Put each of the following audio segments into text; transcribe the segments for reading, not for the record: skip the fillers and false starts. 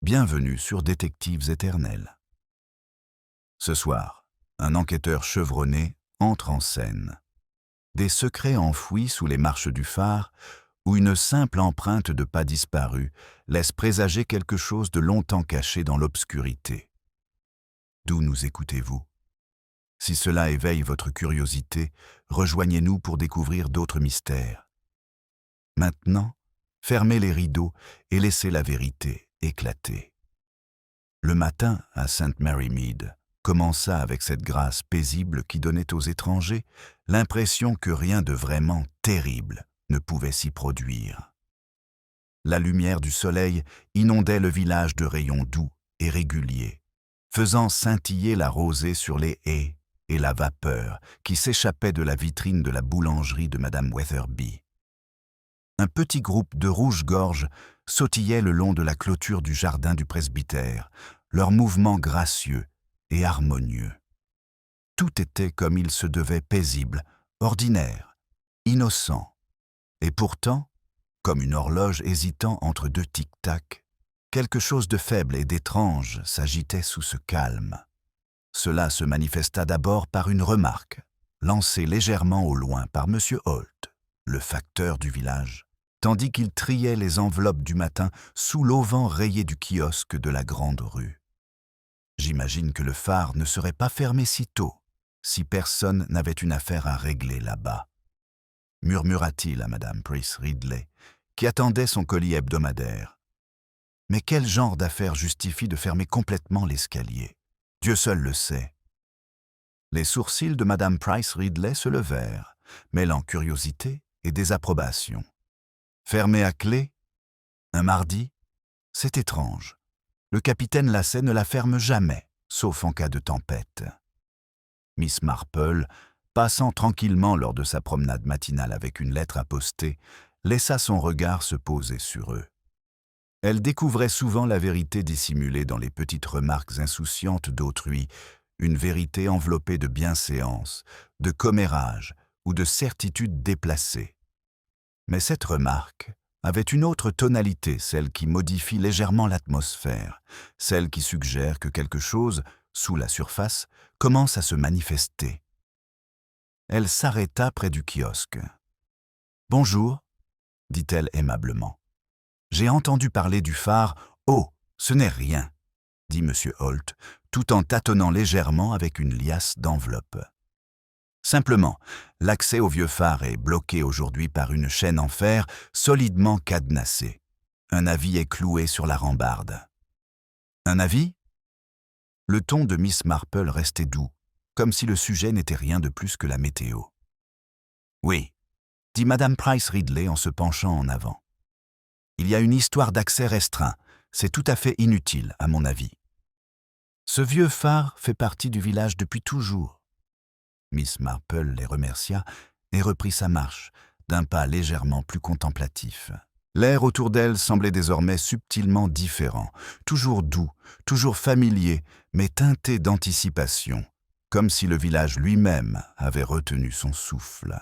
Bienvenue sur Détectives éternels. Ce soir, un enquêteur chevronné entre en scène. Des secrets enfouis sous les marches du phare, où une simple empreinte de pas disparu laisse présager quelque chose de longtemps caché dans l'obscurité. D'où nous écoutez-vous? Si cela éveille votre curiosité, rejoignez-nous pour découvrir d'autres mystères. Maintenant, fermez les rideaux et laissez la vérité éclater. Le matin, à St. Mary Mead, commença avec cette grâce paisible qui donnait aux étrangers l'impression que rien de vraiment terrible ne pouvait s'y produire. La lumière du soleil inondait le village de rayons doux et réguliers, faisant scintiller la rosée sur les haies et la vapeur qui s'échappait de la vitrine de la boulangerie de Madame Weatherby. Un petit groupe de rouges-gorges sautillait le long de la clôture du jardin du presbytère, leurs mouvements gracieux et harmonieux. Tout était comme il se devait paisible, ordinaire, innocent. Et pourtant, comme une horloge hésitant entre deux tic-tac, quelque chose de faible et d'étrange s'agitait sous ce calme. Cela se manifesta d'abord par une remarque, lancée légèrement au loin par M. Holt, le facteur du village, tandis qu'il triait les enveloppes du matin sous l'auvent rayé du kiosque de la grande rue. J'imagine que le phare ne serait pas fermé si tôt, si personne n'avait une affaire à régler là-bas, murmura-t-il à Madame Price Ridley, qui attendait son colis hebdomadaire. Mais quel genre d'affaire justifie de fermer complètement l'escalier? Dieu seul le sait. Les sourcils de Madame Price Ridley se levèrent, mêlant curiosité et désapprobation. Fermé à clé? Un mardi? C'est étrange. Le capitaine Lasset ne la ferme jamais, sauf en cas de tempête. Miss Marple, passant tranquillement lors de sa promenade matinale avec une lettre à poster, laissa son regard se poser sur eux. Elle découvrait souvent la vérité dissimulée dans les petites remarques insouciantes d'autrui, une vérité enveloppée de bienséance, de commérage ou de certitude déplacée. Mais cette remarque avait une autre tonalité, celle qui modifie légèrement l'atmosphère, celle qui suggère que quelque chose, sous la surface, commence à se manifester. Elle s'arrêta près du kiosque. « Bonjour », dit-elle aimablement. « J'ai entendu parler du phare. Oh, ce n'est rien », dit M. Holt, tout en tâtonnant légèrement avec une liasse d'enveloppes. Simplement, l'accès au vieux phare est bloqué aujourd'hui par une chaîne en fer solidement cadenassée. Un avis est cloué sur la rambarde. Un avis? Le ton de Miss Marple restait doux, comme si le sujet n'était rien de plus que la météo. Oui, dit Madame Price Ridley en se penchant en avant. Il y a une histoire d'accès restreint, c'est tout à fait inutile, à mon avis. Ce vieux phare fait partie du village depuis toujours. Miss Marple les remercia et reprit sa marche, d'un pas légèrement plus contemplatif. L'air autour d'elle semblait désormais subtilement différent, toujours doux, toujours familier, mais teinté d'anticipation, comme si le village lui-même avait retenu son souffle.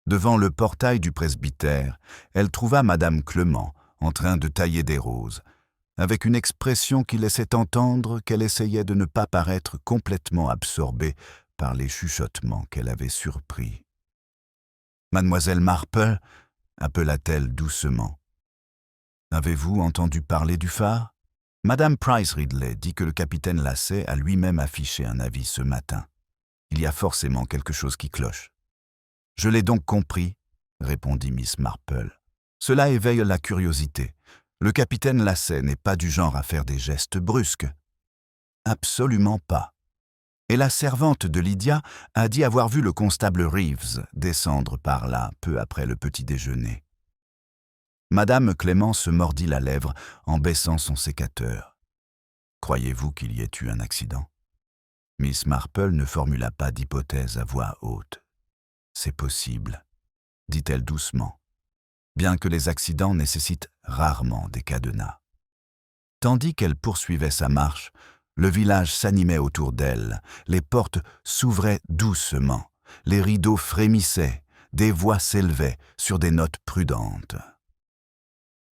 Devant le portail du presbytère, elle trouva Madame Clement en train de tailler des roses, avec une expression qui laissait entendre qu'elle essayait de ne pas paraître complètement absorbée par les chuchotements qu'elle avait surpris. « Mademoiselle Marple » appela-t-elle doucement. « Avez-vous entendu parler du phare ?» Madame Price Ridley dit que le capitaine Lasset a lui-même affiché un avis ce matin. Il y a forcément quelque chose qui cloche. « Je l'ai donc compris, » répondit Miss Marple. « Cela éveille la curiosité. Le capitaine Lasset n'est pas du genre à faire des gestes brusques. »« Absolument pas. » Et la servante de Lydia a dit avoir vu le constable Reeves descendre par là peu après le petit déjeuner. Madame Clément se mordit la lèvre en baissant son sécateur. « Croyez-vous qu'il y ait eu un accident ?» Miss Marple ne formula pas d'hypothèse à voix haute. « C'est possible, » dit-elle doucement, bien que les accidents nécessitent rarement des cadenas. Tandis qu'elle poursuivait sa marche, le village s'animait autour d'elle, les portes s'ouvraient doucement, les rideaux frémissaient, des voix s'élevaient sur des notes prudentes.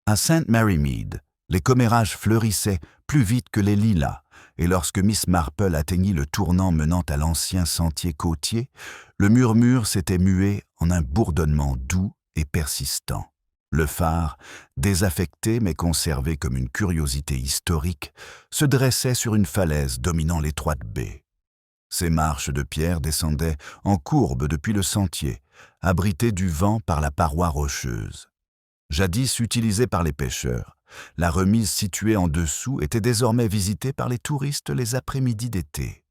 À St. Mary Mead, Les commérages fleurissaient plus vite que les lilas, et lorsque Miss Marple atteignit le tournant menant à l'ancien sentier côtier, le murmure s'était mué en un bourdonnement doux et persistant. Le phare, désaffecté mais conservé comme une curiosité historique, se dressait sur une falaise dominant l'étroite baie. Ses marches de pierre descendaient en courbe depuis le sentier, abritées du vent par la paroi rocheuse. Jadis utilisée par les pêcheurs, la remise située en dessous était désormais visitée par les touristes les après-midi d'été.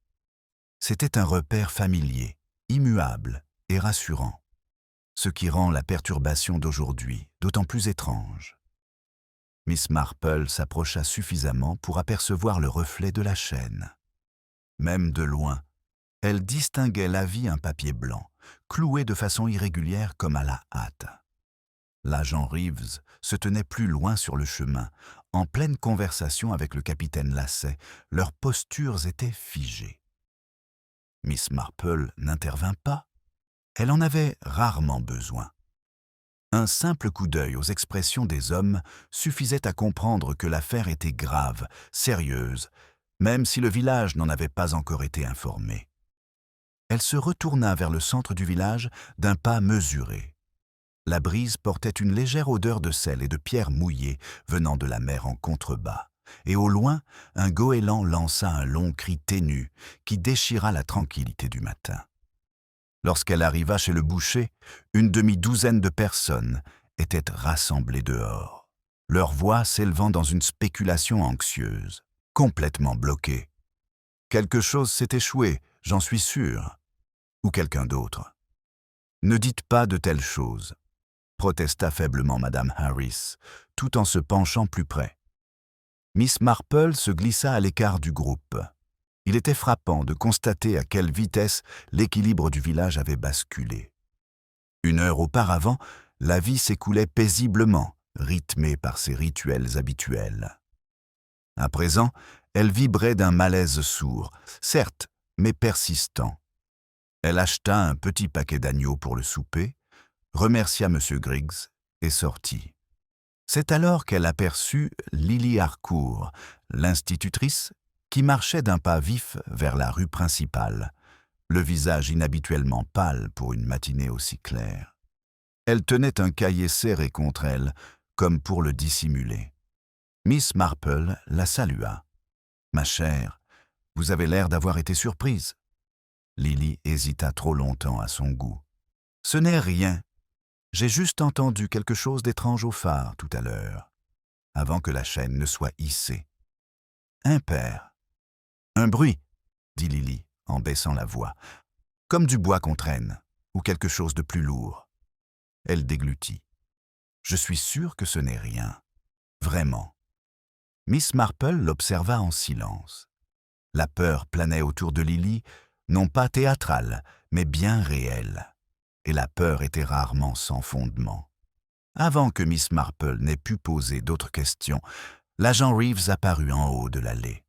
C'était un repère familier, immuable et rassurant, ce qui rend la perturbation d'aujourd'hui d'autant plus étrange. Miss Marple s'approcha suffisamment pour apercevoir le reflet de la chaîne. Même de loin, elle distinguait la vie un papier blanc, cloué de façon irrégulière comme à la hâte. L'agent Reeves se tenait plus loin sur le chemin, en pleine conversation avec le capitaine Lasset. Leurs postures étaient figées. Miss Marple n'intervint pas. Elle en avait rarement besoin. Un simple coup d'œil aux expressions des hommes suffisait à comprendre que l'affaire était grave, sérieuse, même si le village n'en avait pas encore été informé. Elle se retourna vers le centre du village d'un pas mesuré. La brise portait une légère odeur de sel et de pierres mouillées venant de la mer en contrebas, et au loin, un goéland lança un long cri ténu qui déchira la tranquillité du matin. Lorsqu'elle arriva chez le boucher, une demi-douzaine de personnes étaient rassemblées dehors, leurs voix s'élevant dans une spéculation anxieuse, complètement bloquées. Quelque chose s'est échoué, j'en suis sûr. Ou quelqu'un d'autre. Ne dites pas de telles choses, protesta faiblement Madame Harris, tout en se penchant plus près. Miss Marple se glissa à l'écart du groupe. Il était frappant de constater à quelle vitesse l'équilibre du village avait basculé. 1 heure auparavant, la vie s'écoulait paisiblement, rythmée par ses rituels habituels. À présent, elle vibrait d'un malaise sourd, certes, mais persistant. Elle acheta un petit paquet d'agneaux pour le souper, remercia M. Griggs et sortit. C'est alors qu'elle aperçut Lily Harcourt, l'institutrice, qui marchait d'un pas vif vers la rue principale, le visage inhabituellement pâle pour une matinée aussi claire. Elle tenait un cahier serré contre elle, comme pour le dissimuler. Miss Marple la salua. « Ma chère, vous avez l'air d'avoir été surprise. » Lily hésita trop longtemps à son goût. « Ce n'est rien. J'ai juste entendu quelque chose d'étrange au phare tout à l'heure, avant que la chaîne ne soit hissée. Impair. Un bruit, dit Lily, en baissant la voix, comme du bois qu'on traîne, ou quelque chose de plus lourd. Elle déglutit. Je suis sûre que ce n'est rien. Vraiment. Miss Marple l'observa en silence. La peur planait autour de Lily, non pas théâtrale, mais bien réelle. Et la peur était rarement sans fondement. Avant que Miss Marple n'ait pu poser d'autres questions, l'agent Reeves apparut en haut de l'allée.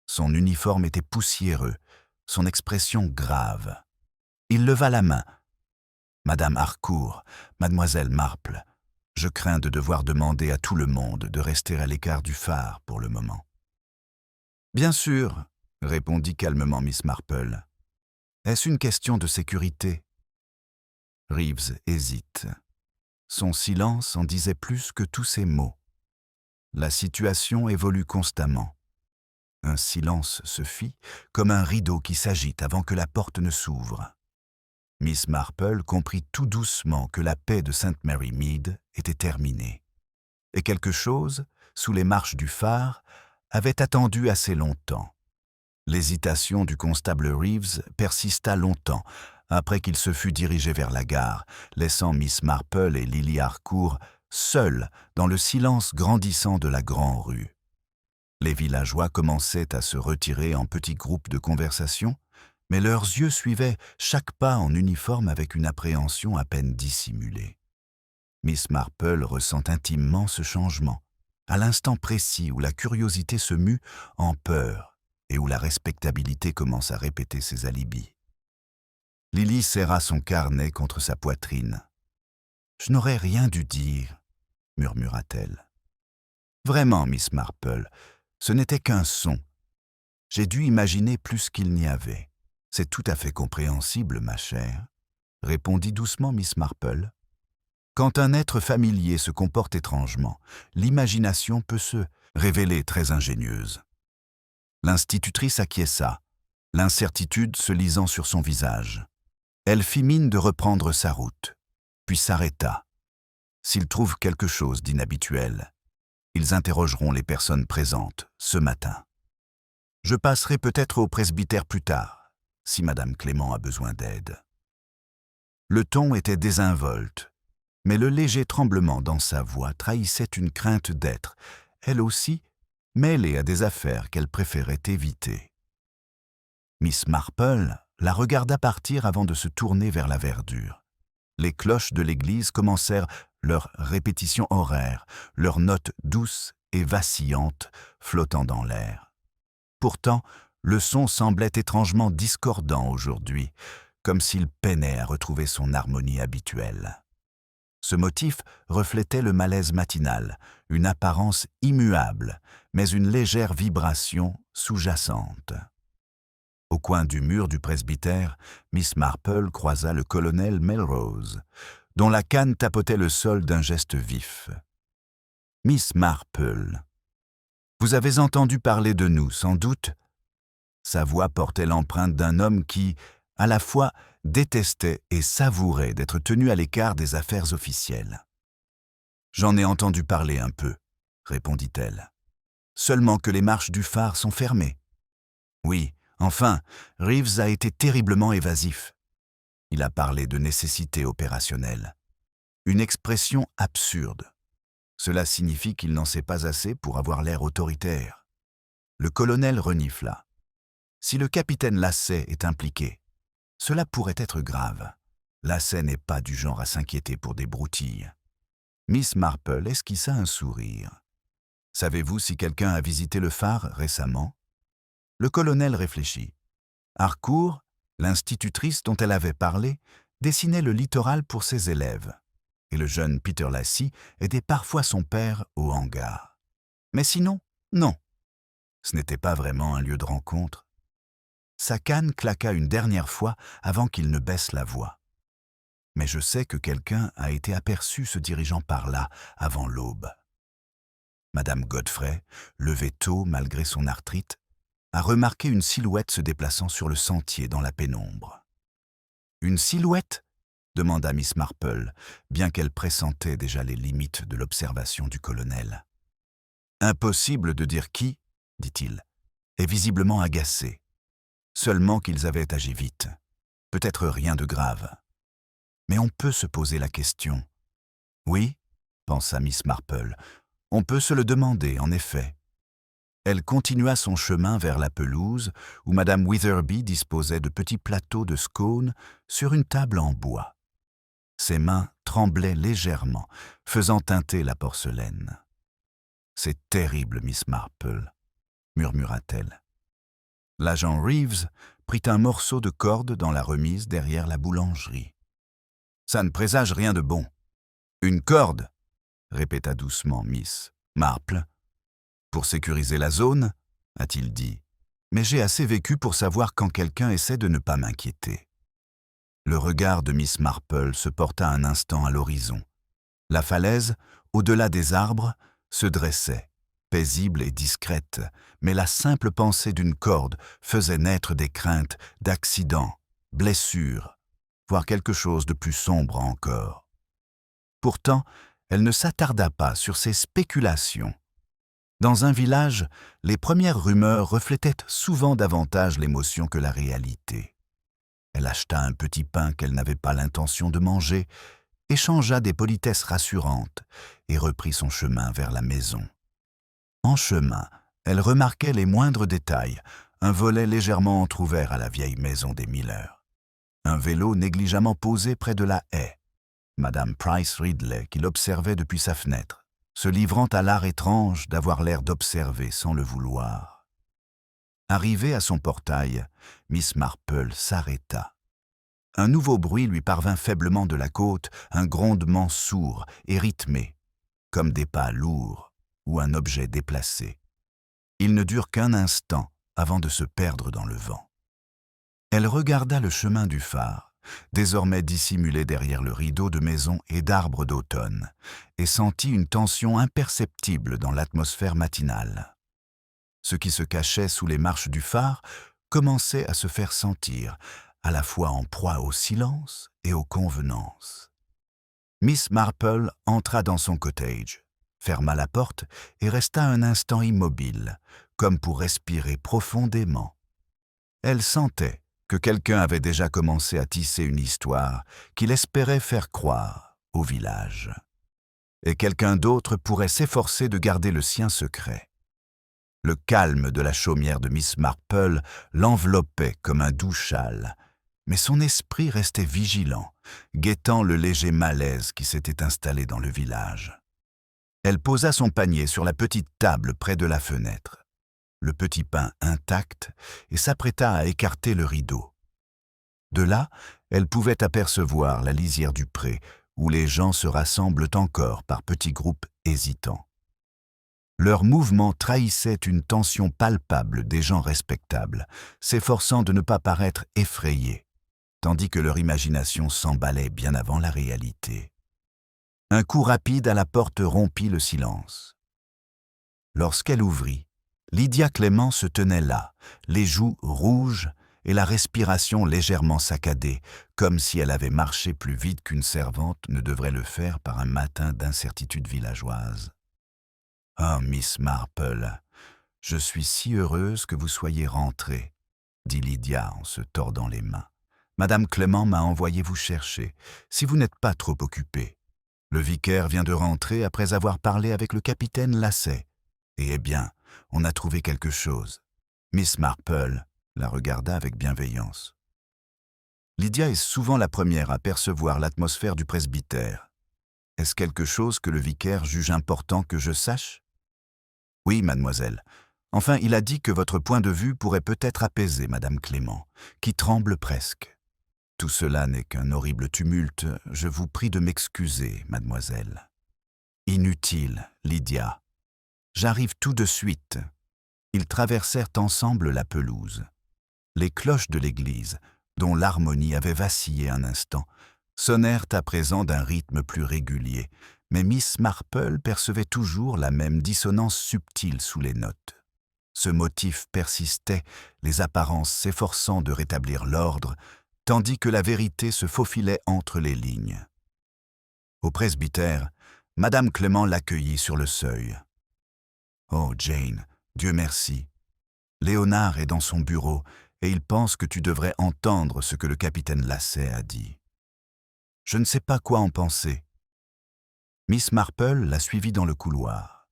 Son uniforme était poussiéreux, son expression grave. Il leva la main. « Madame Harcourt, mademoiselle Marple, je crains de devoir demander à tout le monde de rester à l'écart du phare pour le moment. »« Bien sûr, » répondit calmement Miss Marple. « Est-ce une question de sécurité ?» Reeves hésite. Son silence en disait plus que tous ses mots. La situation évolue constamment. Un silence se fit, comme un rideau qui s'agite avant que la porte ne s'ouvre. Miss Marple comprit tout doucement que la paix de St. Mary Mead était terminée. Et quelque chose, sous les marches du phare, avait attendu assez longtemps. L'hésitation du constable Reeves persista longtemps, après qu'il se fut dirigé vers la gare, laissant Miss Marple et Lily Harcourt seules dans le silence grandissant de la grande rue. Les villageois commençaient à se retirer en petits groupes de conversation, mais leurs yeux suivaient chaque pas en uniforme avec une appréhension à peine dissimulée. Miss Marple ressent intimement ce changement, à l'instant précis où la curiosité se mue en peur et où la respectabilité commence à répéter ses alibis. Lily serra son carnet contre sa poitrine. « Je n'aurais rien dû dire, » murmura-t-elle. Vraiment, Miss Marple, ce n'était qu'un son. J'ai dû imaginer plus qu'il n'y avait. C'est tout à fait compréhensible, ma chère, répondit doucement Miss Marple. Quand un être familier se comporte étrangement, l'imagination peut se révéler très ingénieuse. L'institutrice acquiesça, l'incertitude se lisant sur son visage. Elle fit mine de reprendre sa route, puis s'arrêta. S'ils trouvent quelque chose d'inhabituel, ils interrogeront les personnes présentes ce matin. Je passerai peut-être au presbytère plus tard, si Madame Clément a besoin d'aide. Le ton était désinvolte, mais le léger tremblement dans sa voix trahissait une crainte d'être, elle aussi, mêlée à des affaires qu'elle préférait éviter. Miss Marple la regarda partir avant de se tourner vers la verdure. Les cloches de l'église commencèrent leur répétition horaire, leurs notes douces et vacillantes flottant dans l'air. Pourtant, le son semblait étrangement discordant aujourd'hui, comme s'il peinait à retrouver son harmonie habituelle. Ce motif reflétait le malaise matinal, une apparence immuable, mais une légère vibration sous-jacente. Au coin du mur du presbytère, Miss Marple croisa le colonel Melrose, dont la canne tapotait le sol d'un geste vif. « Miss Marple, vous avez entendu parler de nous, sans doute ?» Sa voix portait l'empreinte d'un homme qui, à la fois, détestait et savourait d'être tenu à l'écart des affaires officielles. « J'en ai entendu parler un peu, » répondit-elle. « Seulement que les marches du phare sont fermées. » « Oui, enfin, Reeves a été terriblement évasif. Il a parlé de nécessité opérationnelle. Une expression absurde. Cela signifie qu'il n'en sait pas assez pour avoir l'air autoritaire. » Le colonel renifla. « Si le capitaine Lasset est impliqué, cela pourrait être grave. Lasset n'est pas du genre à s'inquiéter pour des broutilles. » Miss Marple esquissa un sourire. « Savez-vous si quelqu'un a visité le phare récemment ?» Le colonel réfléchit. Harcourt, l'institutrice dont elle avait parlé, dessinait le littoral pour ses élèves, et le jeune Peter Lassie aidait parfois son père au hangar. Mais sinon, non. Ce n'était pas vraiment un lieu de rencontre. Sa canne claqua une dernière fois avant qu'il ne baisse la voix. Mais je sais que quelqu'un a été aperçu se dirigeant par là avant l'aube. Madame Godfrey, levée tôt malgré son arthrite, a remarqué une silhouette se déplaçant sur le sentier dans la pénombre. « Une silhouette ?» demanda Miss Marple, bien qu'elle pressentait déjà les limites de l'observation du colonel. « Impossible de dire qui, dit-il, est visiblement agacé. Seulement qu'ils avaient agi vite. Peut-être rien de grave. Mais on peut se poser la question. »« Oui, » pensa Miss Marple, « on peut se le demander, en effet. » Elle continua son chemin vers la pelouse où Madame Witherby disposait de petits plateaux de scones sur une table en bois. Ses mains tremblaient légèrement, faisant teinter la porcelaine. « C'est terrible, Miss Marple, » murmura-t-elle. L'agent Reeves prit un morceau de corde dans la remise derrière la boulangerie. « Ça ne présage rien de bon. »« Une corde » répéta doucement Miss Marple. « Pour sécuriser la zone » a-t-il dit. « Mais j'ai assez vécu pour savoir quand quelqu'un essaie de ne pas m'inquiéter. » Le regard de Miss Marple se porta un instant à l'horizon. La falaise, au-delà des arbres, se dressait, paisible et discrète, mais la simple pensée d'une corde faisait naître des craintes d'accident, blessures, voire quelque chose de plus sombre encore. Pourtant, elle ne s'attarda pas sur ces spéculations. Dans un village, les premières rumeurs reflétaient souvent davantage l'émotion que la réalité. Elle acheta un petit pain qu'elle n'avait pas l'intention de manger, échangea des politesses rassurantes et reprit son chemin vers la maison. En chemin, elle remarquait les moindres détails, un volet légèrement entrouvert à la vieille maison des Miller, un vélo négligemment posé près de la haie, Madame Price Ridley qui l'observait depuis sa fenêtre, se livrant à l'art étrange d'avoir l'air d'observer sans le vouloir. Arrivée à son portail, Miss Marple s'arrêta. Un nouveau bruit lui parvint faiblement de la côte, un grondement sourd et rythmé, comme des pas lourds, ou un objet déplacé. Il ne dure qu'un instant avant de se perdre dans le vent. Elle regarda le chemin du phare, désormais dissimulé derrière le rideau de maisons et d'arbres d'automne, et sentit une tension imperceptible dans l'atmosphère matinale. Ce qui se cachait sous les marches du phare commençait à se faire sentir, à la fois en proie au silence et aux convenances. Miss Marple entra dans son cottage, ferma la porte et resta un instant immobile, comme pour respirer profondément. Elle sentait que quelqu'un avait déjà commencé à tisser une histoire qu'il espérait faire croire au village. Et quelqu'un d'autre pourrait s'efforcer de garder le sien secret. Le calme de la chaumière de Miss Marple l'enveloppait comme un doux châle, mais son esprit restait vigilant, guettant le léger malaise qui s'était installé dans le village. Elle posa son panier sur la petite table près de la fenêtre, le petit pain intact, et s'apprêta à écarter le rideau. De là, elle pouvait apercevoir la lisière du pré, où les gens se rassemblent encore par petits groupes hésitants. Leurs mouvements trahissaient une tension palpable des gens respectables, s'efforçant de ne pas paraître effrayés, tandis que leur imagination s'emballait bien avant la réalité. Un coup rapide à la porte rompit le silence. Lorsqu'elle ouvrit, Lydia Clément se tenait là, les joues rouges et la respiration légèrement saccadée, comme si elle avait marché plus vite qu'une servante ne devrait le faire par un matin d'incertitude villageoise. « Oh, Miss Marple, je suis si heureuse que vous soyez rentrée, » dit Lydia en se tordant les mains. « Madame Clément m'a envoyé vous chercher, si vous n'êtes pas trop occupée. Le vicaire vient de rentrer après avoir parlé avec le capitaine Lasset. Et eh bien, on a trouvé quelque chose. » Miss Marple la regarda avec bienveillance. Lydia est souvent la première à percevoir l'atmosphère du presbytère. Est-ce quelque chose que le vicaire juge important que je sache? Oui, mademoiselle. Enfin, il a dit que votre point de vue pourrait peut-être apaiser Madame Clément, qui tremble presque. Tout cela n'est qu'un horrible tumulte. Je vous prie de m'excuser, mademoiselle. Inutile, Lydia. J'arrive tout de suite. Ils traversèrent ensemble la pelouse. Les cloches de l'église, dont l'harmonie avait vacillé un instant, sonnèrent à présent d'un rythme plus régulier, mais Miss Marple percevait toujours la même dissonance subtile sous les notes. Ce motif persistait, les apparences s'efforçant de rétablir l'ordre, tandis que la vérité se faufilait entre les lignes. Au presbytère, Madame Clément l'accueillit sur le seuil. « Oh, Jane, Dieu merci. Léonard est dans son bureau et il pense que tu devrais entendre ce que le capitaine Lasset a dit. Je ne sais pas quoi en penser. » Miss Marple la suivit dans le couloir.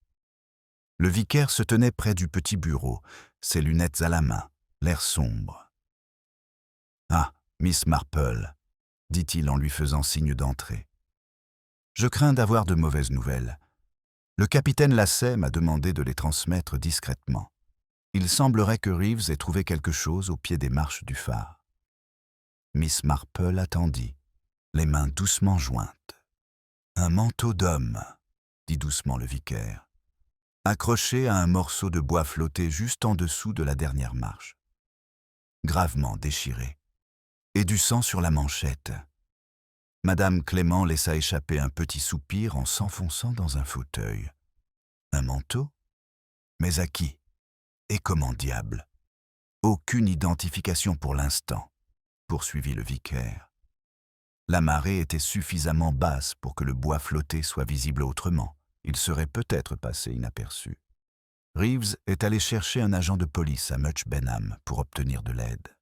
Le vicaire se tenait près du petit bureau, ses lunettes à la main, l'air sombre. « Ah, Miss Marple, » dit-il en lui faisant signe d'entrer. « Je crains d'avoir de mauvaises nouvelles. Le capitaine Lasset m'a demandé de les transmettre discrètement. Il semblerait que Reeves ait trouvé quelque chose au pied des marches du phare. » Miss Marple attendit, les mains doucement jointes. « Un manteau d'homme, » dit doucement le vicaire, accroché à un morceau de bois flotté juste en dessous de la dernière marche. Gravement déchiré. Et du sang sur la manchette. Madame Clément laissa échapper un petit soupir en s'enfonçant dans un fauteuil. Un manteau? Mais à qui? Et comment diable? Aucune identification pour l'instant, poursuivit le vicaire. La marée était suffisamment basse pour que le bois flotté soit visible autrement. Il serait peut-être passé inaperçu. Reeves est allé chercher un agent de police à Much Benham pour obtenir de l'aide.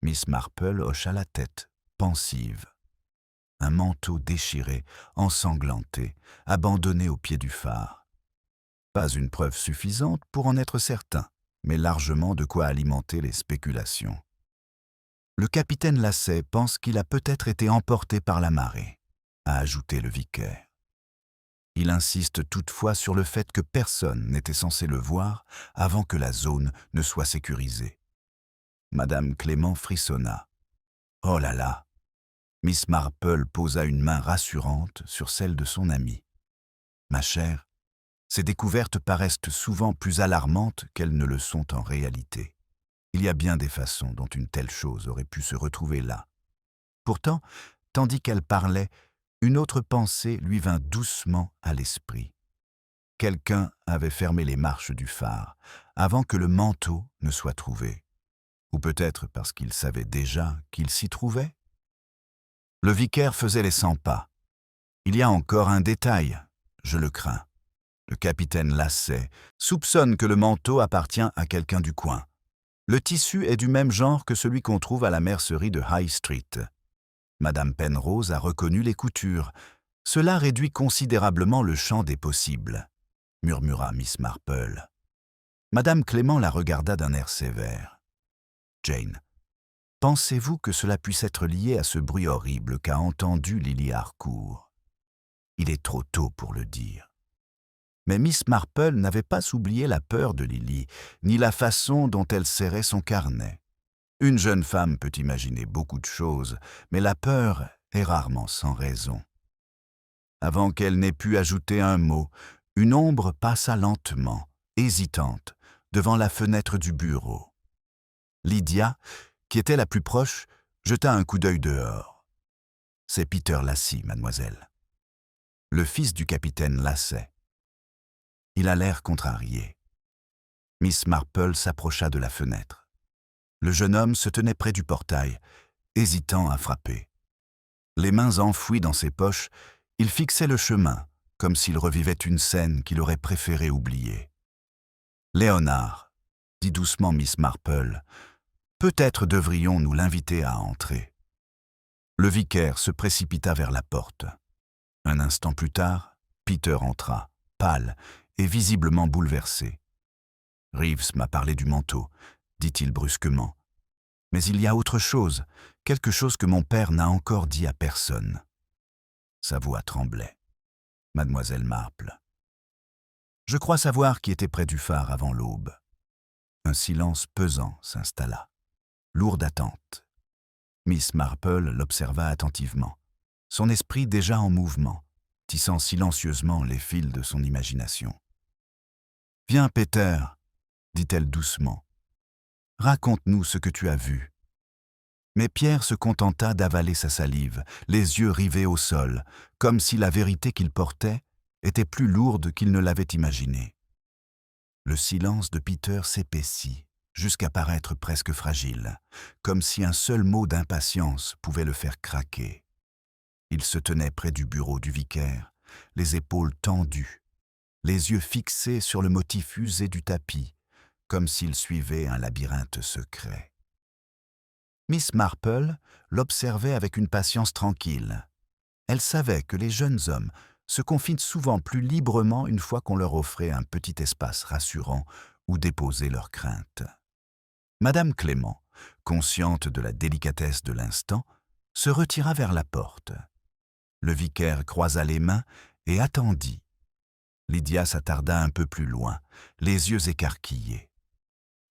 Miss Marple hocha la tête, pensive. Un manteau déchiré, ensanglanté, abandonné au pied du phare. Pas une preuve suffisante pour en être certain, mais largement de quoi alimenter les spéculations. Le capitaine Lasset pense qu'il a peut-être été emporté par la marée, a ajouté le vicaire. Il insiste toutefois sur le fait que personne n'était censé le voir avant que la zone ne soit sécurisée. Madame Clément frissonna. « Oh là là !» Miss Marple posa une main rassurante sur celle de son amie. « Ma chère, Ces découvertes paraissent souvent plus alarmantes qu'elles ne le sont en réalité. Il y a bien des façons dont une telle chose aurait pu se retrouver là. Pourtant, tandis qu'elle parlait, une autre pensée lui vint doucement à l'esprit. Quelqu'un avait fermé les marches du phare avant que le manteau ne soit trouvé. Ou peut-être parce qu'il savait déjà qu'il s'y trouvait. Le vicaire faisait les 100 pas. Il y a encore un détail, je le crains. Le capitaine Lasset soupçonne que le manteau appartient à quelqu'un du coin. Le tissu est du même genre que celui qu'on trouve à la mercerie de High Street. Madame Penrose a reconnu les coutures. Cela réduit considérablement le champ des possibles, murmura Miss Marple. Madame Clément la regarda d'un air sévère. Jane, pensez-vous que cela puisse être lié à ce bruit horrible qu'a entendu Lily Harcourt? Il est trop tôt pour le dire. Mais Miss Marple n'avait pas oublié la peur de Lily, ni la façon dont elle serrait son carnet. Une jeune femme peut imaginer beaucoup de choses, mais la peur est rarement sans raison. Avant qu'elle n'ait pu ajouter un mot, une ombre passa lentement, hésitante, devant la fenêtre du bureau. Lydia, qui était la plus proche, jeta un coup d'œil dehors. « C'est Peter Lassie, mademoiselle. » Le fils du capitaine Lasset. Il a l'air contrarié. Miss Marple s'approcha de la fenêtre. Le jeune homme se tenait près du portail, hésitant à frapper. Les mains enfouies dans ses poches, il fixait le chemin, comme s'il revivait une scène qu'il aurait préféré oublier. « Léonard, » dit doucement Miss Marple, « peut-être devrions-nous l'inviter à entrer. » Le vicaire se précipita vers la porte. Un instant plus tard, Peter entra, pâle et visiblement bouleversé. « Reeves m'a parlé du manteau, » dit-il brusquement. « Mais il y a autre chose, quelque chose que mon père n'a encore dit à personne. » Sa voix tremblait. « Mademoiselle Marple. » « Je crois savoir qui était près du phare avant l'aube. » Un silence pesant s'installa. Lourde attente. Miss Marple l'observa attentivement, son esprit déjà en mouvement, tissant silencieusement les fils de son imagination. « Viens, Peter, » dit-elle doucement. « Raconte-nous ce que tu as vu. » Mais Pierre se contenta d'avaler sa salive, les yeux rivés au sol, comme si la vérité qu'il portait était plus lourde qu'il ne l'avait imaginé. Le silence de Peter s'épaissit, jusqu'à paraître presque fragile, comme si un seul mot d'impatience pouvait le faire craquer. Il se tenait près du bureau du vicaire, les épaules tendues, les yeux fixés sur le motif usé du tapis, comme s'il suivait un labyrinthe secret. Miss Marple l'observait avec une patience tranquille. Elle savait que les jeunes hommes se confient souvent plus librement une fois qu'on leur offrait un petit espace rassurant où déposer leurs craintes. Madame Clément, consciente de la délicatesse de l'instant, se retira vers la porte. Le vicaire croisa les mains et attendit. Lydia s'attarda un peu plus loin, les yeux écarquillés.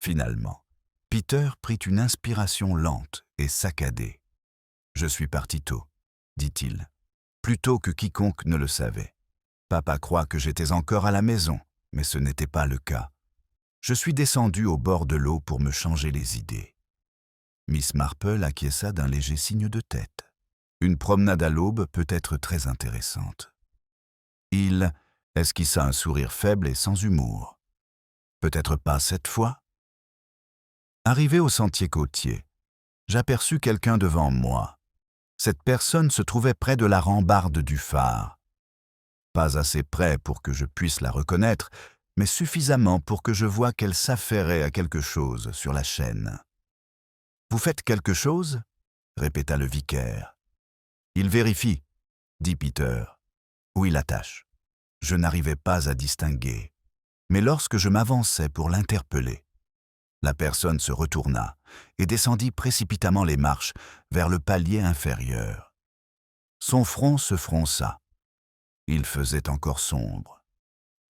Finalement, Peter prit une inspiration lente et saccadée. « Je suis parti tôt, » dit-il, plus tôt que quiconque ne le savait. Papa croit que j'étais encore à la maison, mais ce n'était pas le cas. Je suis descendu au bord de l'eau pour me changer les idées. Miss Marple acquiesça d'un léger signe de tête. Une promenade à l'aube peut être très intéressante. Il esquissa un sourire faible et sans humour. Peut-être pas cette fois. Arrivé au sentier côtier, j'aperçus quelqu'un devant moi. Cette personne se trouvait près de la rambarde du phare. Pas assez près pour que je puisse la reconnaître, mais suffisamment pour que je voie qu'elle s'affairait à quelque chose sur la chaîne. « Vous faites quelque chose ?» répéta le vicaire. « Il vérifie, » dit Peter. « Ou il attache. » Je n'arrivais pas à distinguer. Mais lorsque je m'avançais pour l'interpeller, la personne se retourna et descendit précipitamment les marches vers le palier inférieur. Son front se fronça. Il faisait encore sombre.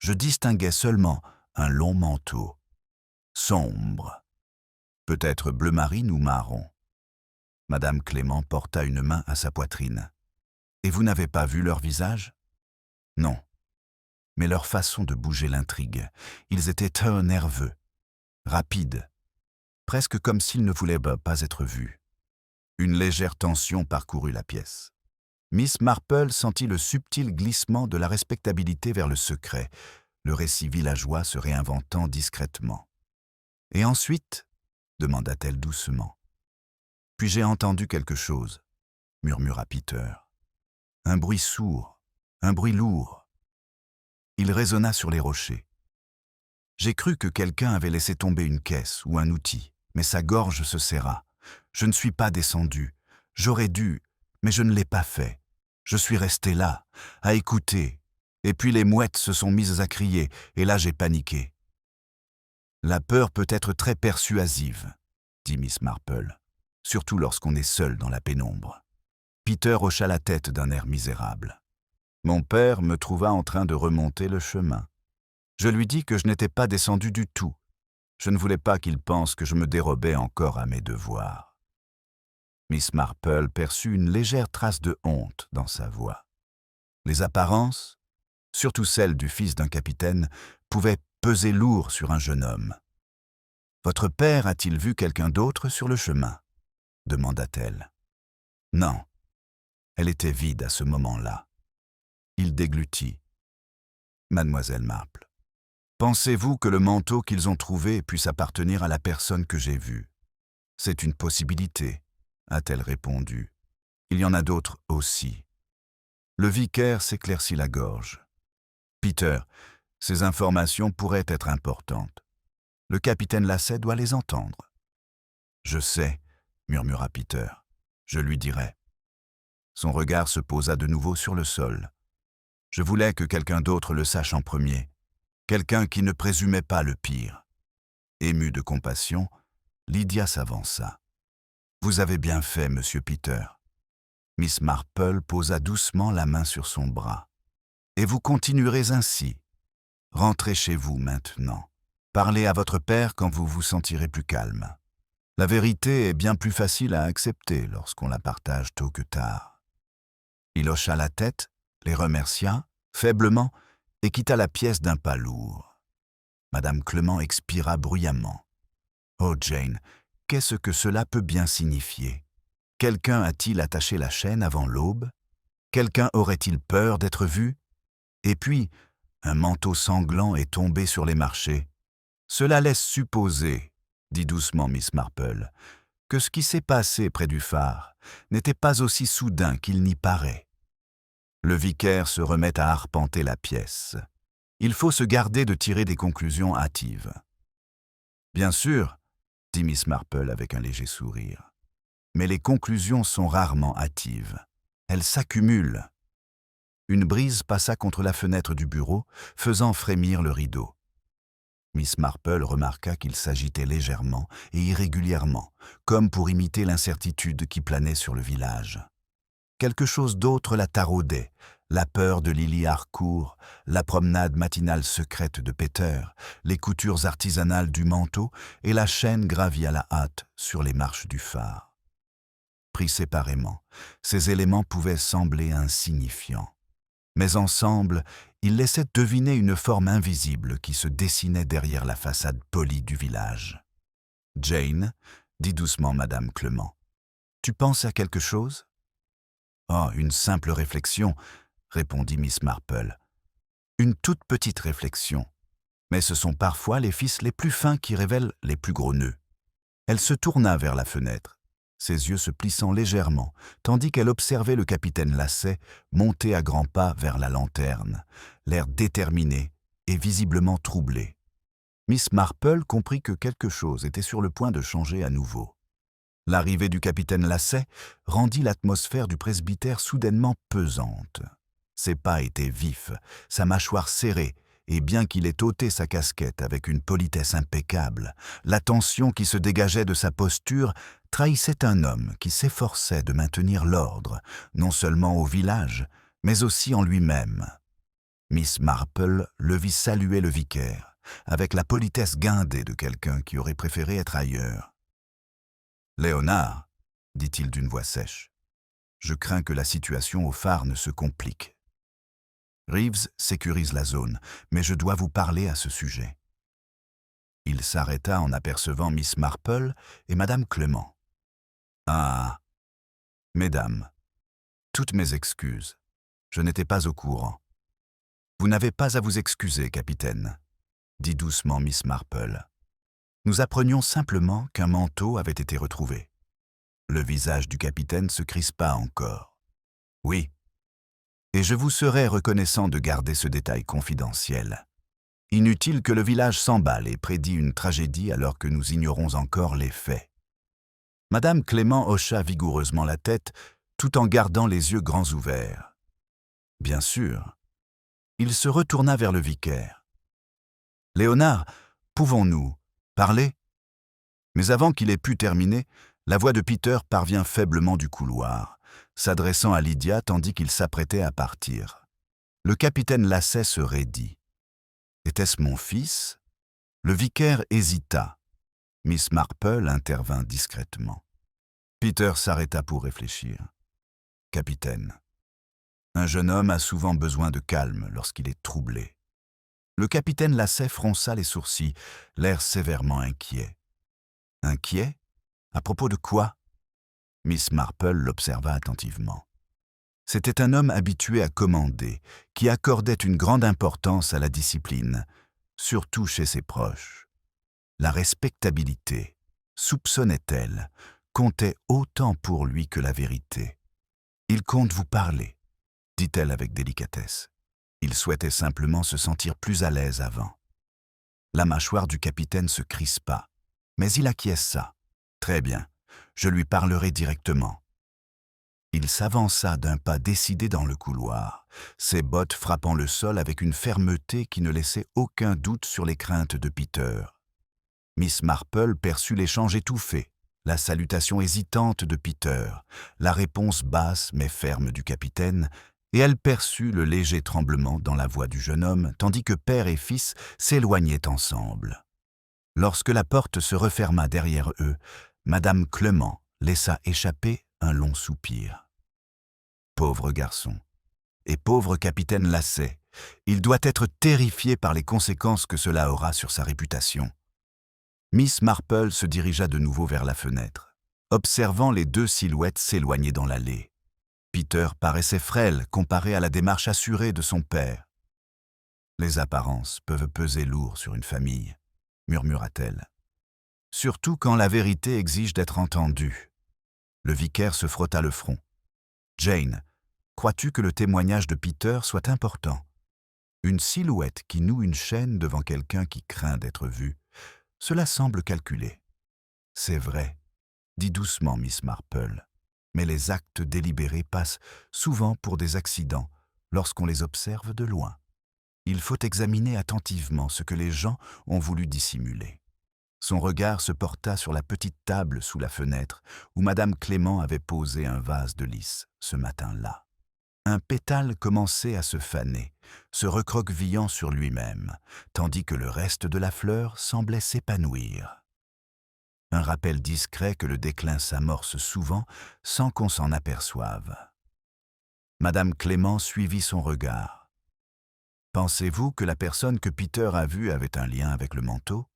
Je distinguais seulement un long manteau. Sombre. Peut-être bleu marine ou marron. Madame Clément porta une main à sa poitrine. « Et vous n'avez pas vu leur visage ?»« Non. » mais leur façon de bouger l'intrigue. Ils étaient très nerveux, rapides, presque comme s'ils ne voulaient pas être vus. Une légère tension parcourut la pièce. Miss Marple sentit le subtil glissement de la respectabilité vers le secret, le récit villageois se réinventant discrètement. « Et ensuite ?» demanda-t-elle doucement. « Puis j'ai entendu quelque chose, » murmura Peter. Un bruit sourd, un bruit lourd. Il résonna sur les rochers. J'ai cru que quelqu'un avait laissé tomber une caisse ou un outil, mais sa gorge se serra. Je ne suis pas descendu. J'aurais dû, mais je ne l'ai pas fait. Je suis resté là, à écouter, et puis les mouettes se sont mises à crier, et là j'ai paniqué. La peur peut être très persuasive, dit Miss Marple, surtout lorsqu'on est seul dans la pénombre. Peter hocha la tête d'un air misérable. Mon père me trouva en train de remonter le chemin. Je lui dis que je n'étais pas descendu du tout. Je ne voulais pas qu'il pense que je me dérobais encore à mes devoirs. Miss Marple perçut une légère trace de honte dans sa voix. Les apparences, surtout celles du fils d'un capitaine, pouvaient peser lourd sur un jeune homme. « Votre père a-t-il vu quelqu'un d'autre sur le chemin ?» demanda-t-elle. « Non. » Elle était vide à ce moment-là. Il déglutit. « Mademoiselle Marple, pensez-vous que le manteau qu'ils ont trouvé puisse appartenir à la personne que j'ai vue ? C'est une possibilité, a-t-elle répondu. Il y en a d'autres aussi. Le vicaire s'éclaircit la gorge. Peter, ces informations pourraient être importantes. Le capitaine Lasset doit les entendre. Je sais, murmura Peter. Je lui dirai. Son regard se posa de nouveau sur le sol. Je voulais que quelqu'un d'autre le sache en premier. Quelqu'un qui ne présumait pas le pire. Émue de compassion, Lydia s'avança. « Vous avez bien fait, monsieur Peter. » Miss Marple posa doucement la main sur son bras. « Et vous continuerez ainsi. Rentrez chez vous maintenant. Parlez à votre père quand vous vous sentirez plus calme. La vérité est bien plus facile à accepter lorsqu'on la partage tôt que tard. » Il hocha la tête, les remercia, faiblement, et quitta la pièce d'un pas lourd. Madame Clement expira bruyamment. « Oh Jane, qu'est-ce que cela peut bien signifier? Quelqu'un a-t-il attaché la chaîne avant l'aube? Quelqu'un aurait-il peur d'être vu? Et puis, un manteau sanglant est tombé sur les marchés. Cela laisse supposer, dit doucement Miss Marple, que ce qui s'est passé près du phare n'était pas aussi soudain qu'il n'y paraît. Le vicaire se remet à arpenter la pièce. Il faut se garder de tirer des conclusions hâtives. Bien sûr, dit Miss Marple avec un léger sourire, mais les conclusions sont rarement hâtives. Elles s'accumulent. Une brise passa contre la fenêtre du bureau, faisant frémir le rideau. Miss Marple remarqua qu'il s'agitait légèrement et irrégulièrement, comme pour imiter l'incertitude qui planait sur le village. Quelque chose d'autre la taraudait, la peur de Lily Harcourt, la promenade matinale secrète de Peter, les coutures artisanales du manteau et la chaîne gravie à la hâte sur les marches du phare. Pris séparément, ces éléments pouvaient sembler insignifiants. Mais ensemble, ils laissaient deviner une forme invisible qui se dessinait derrière la façade polie du village. « Jane, dit doucement Madame Clement, tu penses à quelque chose ?»« Oh, une simple réflexion, » répondit Miss Marple. « Une toute petite réflexion, mais ce sont parfois les fils les plus fins qui révèlent les plus gros nœuds. » Elle se tourna vers la fenêtre, ses yeux se plissant légèrement, tandis qu'elle observait le capitaine Lasset monter à grands pas vers la lanterne, l'air déterminé et visiblement troublé. Miss Marple comprit que quelque chose était sur le point de changer à nouveau. L'arrivée du capitaine Lasset rendit l'atmosphère du presbytère soudainement pesante. Ses pas étaient vifs, sa mâchoire serrée, et bien qu'il ait ôté sa casquette avec une politesse impeccable, la tension qui se dégageait de sa posture trahissait un homme qui s'efforçait de maintenir l'ordre, non seulement au village, mais aussi en lui-même. Miss Marple le vit saluer le vicaire, avec la politesse guindée de quelqu'un qui aurait préféré être ailleurs. « Léonard, dit-il d'une voix sèche, je crains que la situation au phare ne se complique. » Reeves sécurise la zone, mais je dois vous parler à ce sujet. » Il s'arrêta en apercevant Miss Marple et Madame Clément. « Ah, mesdames, toutes mes excuses. Je n'étais pas au courant. »« Vous n'avez pas à vous excuser, capitaine, » dit doucement Miss Marple. « Nous apprenions simplement qu'un manteau avait été retrouvé. » Le visage du capitaine se crispa encore. « Oui, et je vous serais reconnaissant de garder ce détail confidentiel. Inutile que le village s'emballe et prédit une tragédie alors que nous ignorons encore les faits. » Madame Clément hocha vigoureusement la tête, tout en gardant les yeux grands ouverts. « Bien sûr. » Il se retourna vers le vicaire. « Léonard, pouvons-nous parler ?» Mais avant qu'il ait pu terminer, la voix de Peter parvient faiblement du couloir, s'adressant à Lydia tandis qu'il s'apprêtait à partir. Le capitaine Lasset se raidit. Était-ce mon fils? Le vicaire hésita. Miss Marple intervint discrètement. Peter s'arrêta pour réfléchir. « Capitaine, un jeune homme a souvent besoin de calme lorsqu'il est troublé. » Le capitaine Lasset fronça les sourcils, l'air sévèrement inquiet. « Inquiet? À propos de quoi ?» Miss Marple l'observa attentivement. C'était un homme habitué à commander, qui accordait une grande importance à la discipline, surtout chez ses proches. La respectabilité, soupçonnait-elle, comptait autant pour lui que la vérité. « Il compte vous parler, » dit-elle avec délicatesse. Il souhaitait simplement se sentir plus à l'aise avant. La mâchoire du capitaine se crispa, mais il acquiesça. « Très bien, je lui parlerai directement. » Il s'avança d'un pas décidé dans le couloir, ses bottes frappant le sol avec une fermeté qui ne laissait aucun doute sur les craintes de Peter. Miss Marple perçut l'échange étouffé, la salutation hésitante de Peter, la réponse basse mais ferme du capitaine, et elle perçut le léger tremblement dans la voix du jeune homme, tandis que père et fils s'éloignaient ensemble. Lorsque la porte se referma derrière eux, Madame Clément laissa échapper un long soupir. Pauvre garçon, et pauvre capitaine Lasset, il doit être terrifié par les conséquences que cela aura sur sa réputation. Miss Marple se dirigea de nouveau vers la fenêtre, observant les deux silhouettes s'éloigner dans l'allée. Peter paraissait frêle comparé à la démarche assurée de son père. « Les apparences peuvent peser lourd sur une famille, » murmura-t-elle. « Surtout quand la vérité exige d'être entendue. » Le vicaire se frotta le front. « Jane, crois-tu que le témoignage de Peter soit important? Une silhouette qui noue une chaîne devant quelqu'un qui craint d'être vu, cela semble calculé. »« C'est vrai, » dit doucement Miss Marple, « mais les actes délibérés passent souvent pour des accidents lorsqu'on les observe de loin. Il faut examiner attentivement ce que les gens ont voulu dissimuler. » Son regard se porta sur la petite table sous la fenêtre où Madame Clément avait posé un vase de lys ce matin-là. Un pétale commençait à se faner, se recroquevillant sur lui-même, tandis que le reste de la fleur semblait s'épanouir. Un rappel discret que le déclin s'amorce souvent sans qu'on s'en aperçoive. Madame Clément suivit son regard. « Pensez-vous que la personne que Peter a vue avait un lien avec le manteau? »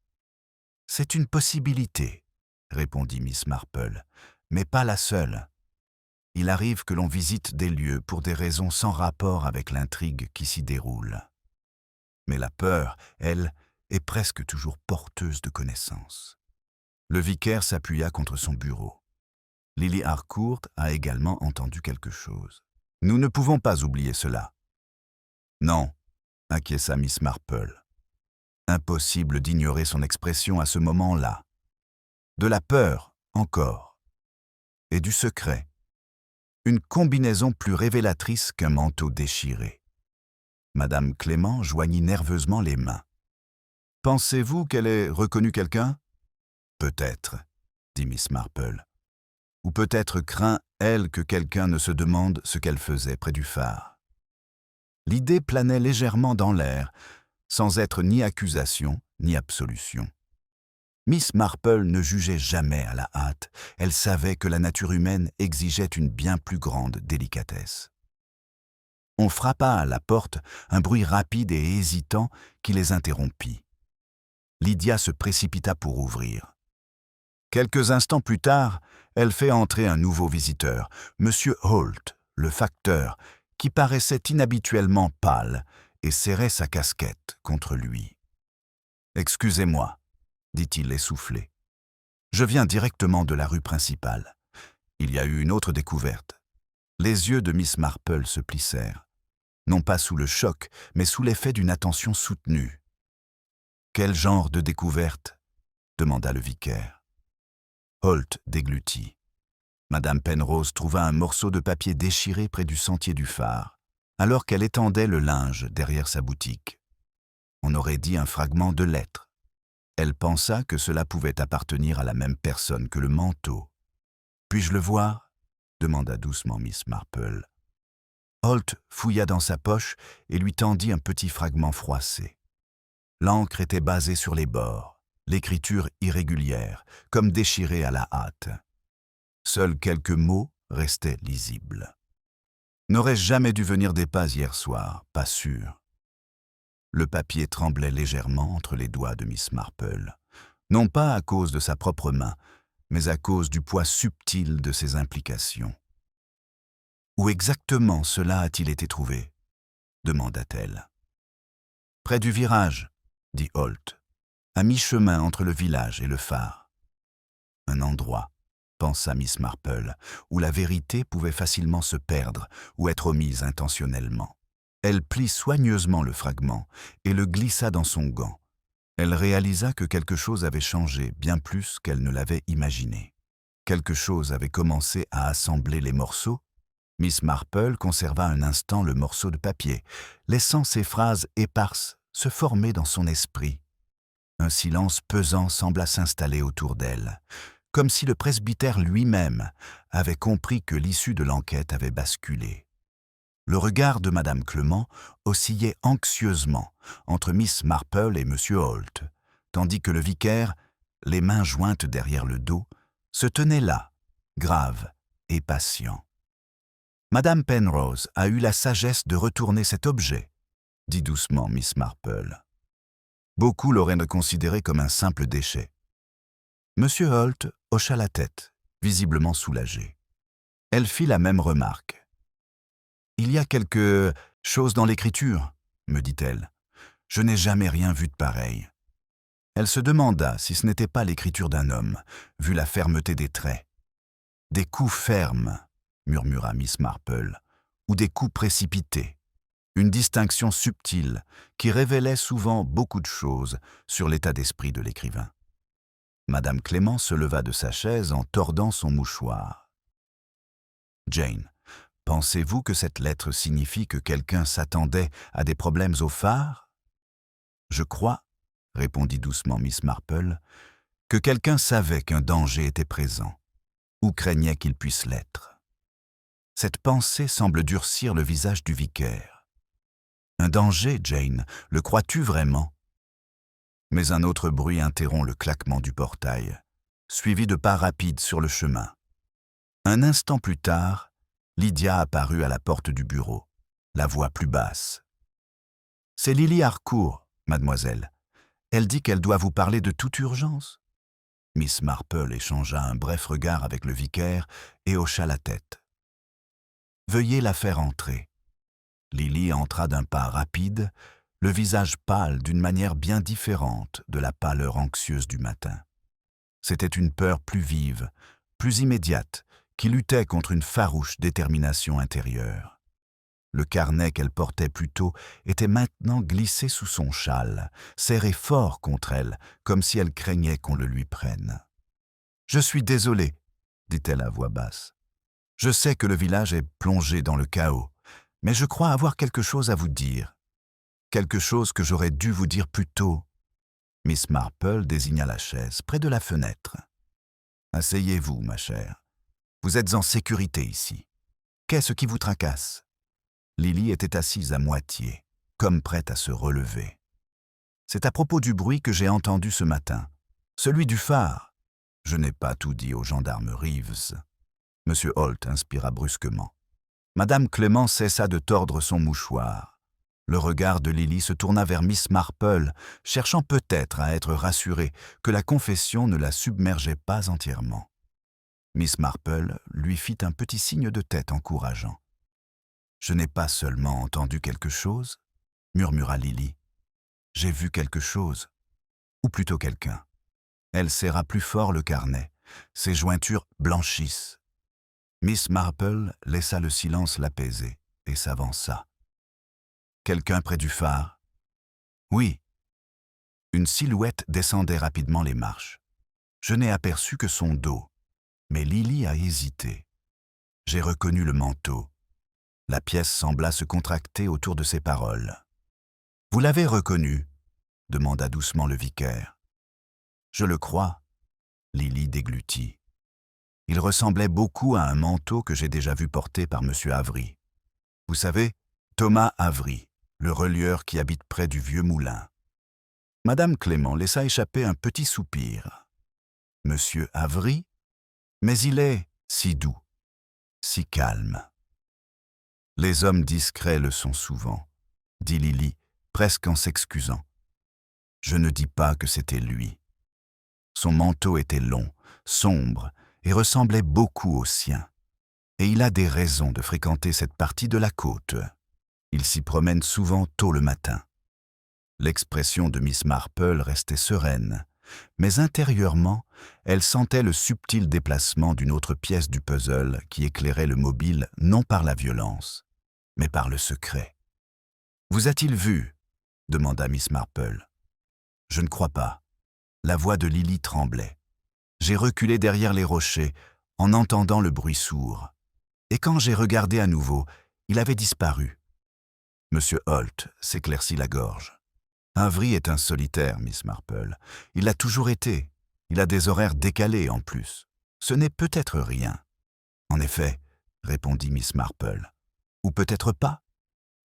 « C'est une possibilité, » répondit Miss Marple, « mais pas la seule. Il arrive que l'on visite des lieux pour des raisons sans rapport avec l'intrigue qui s'y déroule. Mais la peur, elle, est presque toujours porteuse de connaissances. » Le vicaire s'appuya contre son bureau. Lily Harcourt a également entendu quelque chose. « Nous ne pouvons pas oublier cela. »« Non, » acquiesça Miss Marple. Impossible d'ignorer son expression à ce moment-là. De la peur, encore. Et du secret. Une combinaison plus révélatrice qu'un manteau déchiré. Madame Clément joignit nerveusement les mains. « Pensez-vous qu'elle ait reconnu quelqu'un? »« Peut-être, » dit Miss Marple. « Ou peut-être craint, elle, que quelqu'un ne se demande ce qu'elle faisait près du phare. » L'idée planait légèrement dans l'air, sans être ni accusation ni absolution. Miss Marple ne jugeait jamais à la hâte, elle savait que la nature humaine exigeait une bien plus grande délicatesse. On frappa à la porte, un bruit rapide et hésitant qui les interrompit. Lydia se précipita pour ouvrir. Quelques instants plus tard, elle fait entrer un nouveau visiteur, M. Holt, le facteur, qui paraissait inhabituellement pâle et serrait sa casquette contre lui. « Excusez-moi, » dit-il essoufflé. « Je viens directement de la rue principale. Il y a eu une autre découverte. » Les yeux de Miss Marple se plissèrent, non pas sous le choc, mais sous l'effet d'une attention soutenue. « Quel genre de découverte ?» demanda le vicaire. Holt déglutit. Madame Penrose trouva un morceau de papier déchiré près du sentier du phare, alors qu'elle étendait le linge derrière sa boutique. On aurait dit un fragment de lettre. Elle pensa que cela pouvait appartenir à la même personne que le manteau. « Puis-je le voir ?» demanda doucement Miss Marple. Holt fouilla dans sa poche et lui tendit un petit fragment froissé. L'encre était basée sur les bords, l'écriture irrégulière, comme déchirée à la hâte. Seuls quelques mots restaient lisibles. « N'aurais-je jamais dû venir des pas hier soir, pas sûr. » Le papier tremblait légèrement entre les doigts de Miss Marple, non pas à cause de sa propre main, mais à cause du poids subtil de ses implications. « Où exactement cela a-t-il été trouvé ?» demanda-t-elle. « Près du virage, » dit Holt, à mi-chemin entre le village et le phare. Un endroit, pensa Miss Marple, où la vérité pouvait facilement se perdre ou être omise intentionnellement. Elle plie soigneusement le fragment et le glissa dans son gant. Elle réalisa que quelque chose avait changé bien plus qu'elle ne l'avait imaginé. Quelque chose avait commencé à assembler les morceaux. Miss Marple conserva un instant le morceau de papier, laissant ces phrases éparses se former dans son esprit. Un silence pesant sembla s'installer autour d'elle, comme si le presbytère lui-même avait compris que l'issue de l'enquête avait basculé. Le regard de Madame Clement oscillait anxieusement entre Miss Marple et M. Holt, tandis que le vicaire, les mains jointes derrière le dos, se tenait là, grave et patient. « Madame Penrose a eu la sagesse de retourner cet objet, » dit doucement Miss Marple. Beaucoup l'auraient considéré comme un simple déchet. M. Holt hocha la tête, visiblement soulagé. Elle fit la même remarque. « Il y a quelque chose dans l'écriture, » me dit-elle. « Je n'ai jamais rien vu de pareil. » Elle se demanda si ce n'était pas l'écriture d'un homme, vu la fermeté des traits. « Des coups fermes, » murmura Miss Marple, « ou des coups précipités. » Une distinction subtile qui révélait souvent beaucoup de choses sur l'état d'esprit de l'écrivain. Madame Clément se leva de sa chaise en tordant son mouchoir. « Jane, pensez-vous que cette lettre signifie que quelqu'un s'attendait à des problèmes au phare ?»« Je crois, » répondit doucement Miss Marple, « que quelqu'un savait qu'un danger était présent, ou craignait qu'il puisse l'être. » Cette pensée semble durcir le visage du vicaire. « Un danger, Jane, le crois-tu vraiment ?» Mais un autre bruit interrompt le claquement du portail, suivi de pas rapides sur le chemin. Un instant plus tard, Lydia apparut à la porte du bureau, la voix plus basse. « C'est Lily Harcourt, mademoiselle. Elle dit qu'elle doit vous parler de toute urgence. » Miss Marple échangea un bref regard avec le vicaire et hocha la tête. « Veuillez la faire entrer. » Lily entra d'un pas rapide, le visage pâle d'une manière bien différente de la pâleur anxieuse du matin. C'était une peur plus vive, plus immédiate, qui luttait contre une farouche détermination intérieure. Le carnet qu'elle portait plus tôt était maintenant glissé sous son châle, serré fort contre elle, comme si elle craignait qu'on le lui prenne. « Je suis désolée, » dit-elle à voix basse. « Je sais que le village est plongé dans le chaos, mais je crois avoir quelque chose à vous dire. Quelque chose que j'aurais dû vous dire plus tôt. » Miss Marple désigna la chaise près de la fenêtre. « Asseyez-vous, ma chère. Vous êtes en sécurité ici. Qu'est-ce qui vous tracasse ?» Lily était assise à moitié, comme prête à se relever. « C'est à propos du bruit que j'ai entendu ce matin. Celui du phare. Je n'ai pas tout dit au gendarme Reeves. » M. Holt inspira brusquement. Madame Clément cessa de tordre son mouchoir. Le regard de Lily se tourna vers Miss Marple, cherchant peut-être à être rassurée que la confession ne la submergeait pas entièrement. Miss Marple lui fit un petit signe de tête encourageant. « Je n'ai pas seulement entendu quelque chose, » murmura Lily. « J'ai vu quelque chose, ou plutôt quelqu'un. » Elle serra plus fort le carnet. Ses jointures blanchissent. Miss Marple laissa le silence l'apaiser et s'avança. « Quelqu'un près du phare ?»« Oui. » Une silhouette descendait rapidement les marches. Je n'ai aperçu que son dos, mais Lily a hésité. J'ai reconnu le manteau. La pièce sembla se contracter autour de ses paroles. « Vous l'avez reconnu ?» demanda doucement le vicaire. « Je le crois. » Lily déglutit. Il ressemblait beaucoup à un manteau que j'ai déjà vu porter par M. Avery. Vous savez, Thomas Avery, le relieur qui habite près du vieux moulin. Madame Clément laissa échapper un petit soupir. Monsieur Avery? Mais il est si doux, si calme. Les hommes discrets le sont souvent, dit Lily, presque en s'excusant. Je ne dis pas que c'était lui. Son manteau était long, sombre, et ressemblait beaucoup au sien. Et il a des raisons de fréquenter cette partie de la côte. Il s'y promène souvent tôt le matin. L'expression de Miss Marple restait sereine, mais intérieurement, elle sentait le subtil déplacement d'une autre pièce du puzzle qui éclairait le mobile non par la violence, mais par le secret. « Vous a-t-il vu ?» demanda Miss Marple. « Je ne crois pas. » La voix de Lily tremblait. J'ai reculé derrière les rochers, en entendant le bruit sourd. Et quand j'ai regardé à nouveau, il avait disparu. Monsieur Holt s'éclaircit la gorge. Avery est un solitaire, Miss Marple. Il l'a toujours été. Il a des horaires décalés en plus. Ce n'est peut-être rien. En effet, répondit Miss Marple. Ou peut-être pas.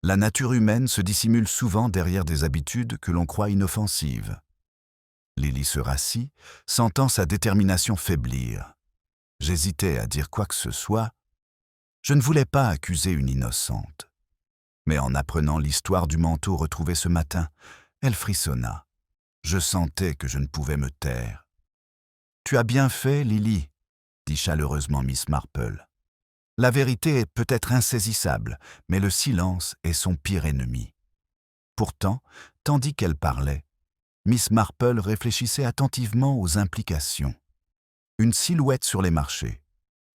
La nature humaine se dissimule souvent derrière des habitudes que l'on croit inoffensives. Lily se rassit, sentant sa détermination faiblir. J'hésitais à dire quoi que ce soit. Je ne voulais pas accuser une innocente. Mais en apprenant l'histoire du manteau retrouvé ce matin, elle frissonna. Je sentais que je ne pouvais me taire. « Tu as bien fait, Lily, » dit chaleureusement Miss Marple. « La vérité est peut-être insaisissable, mais le silence est son pire ennemi. » Pourtant, tandis qu'elle parlait, Miss Marple réfléchissait attentivement aux implications. Une silhouette sur les marchés,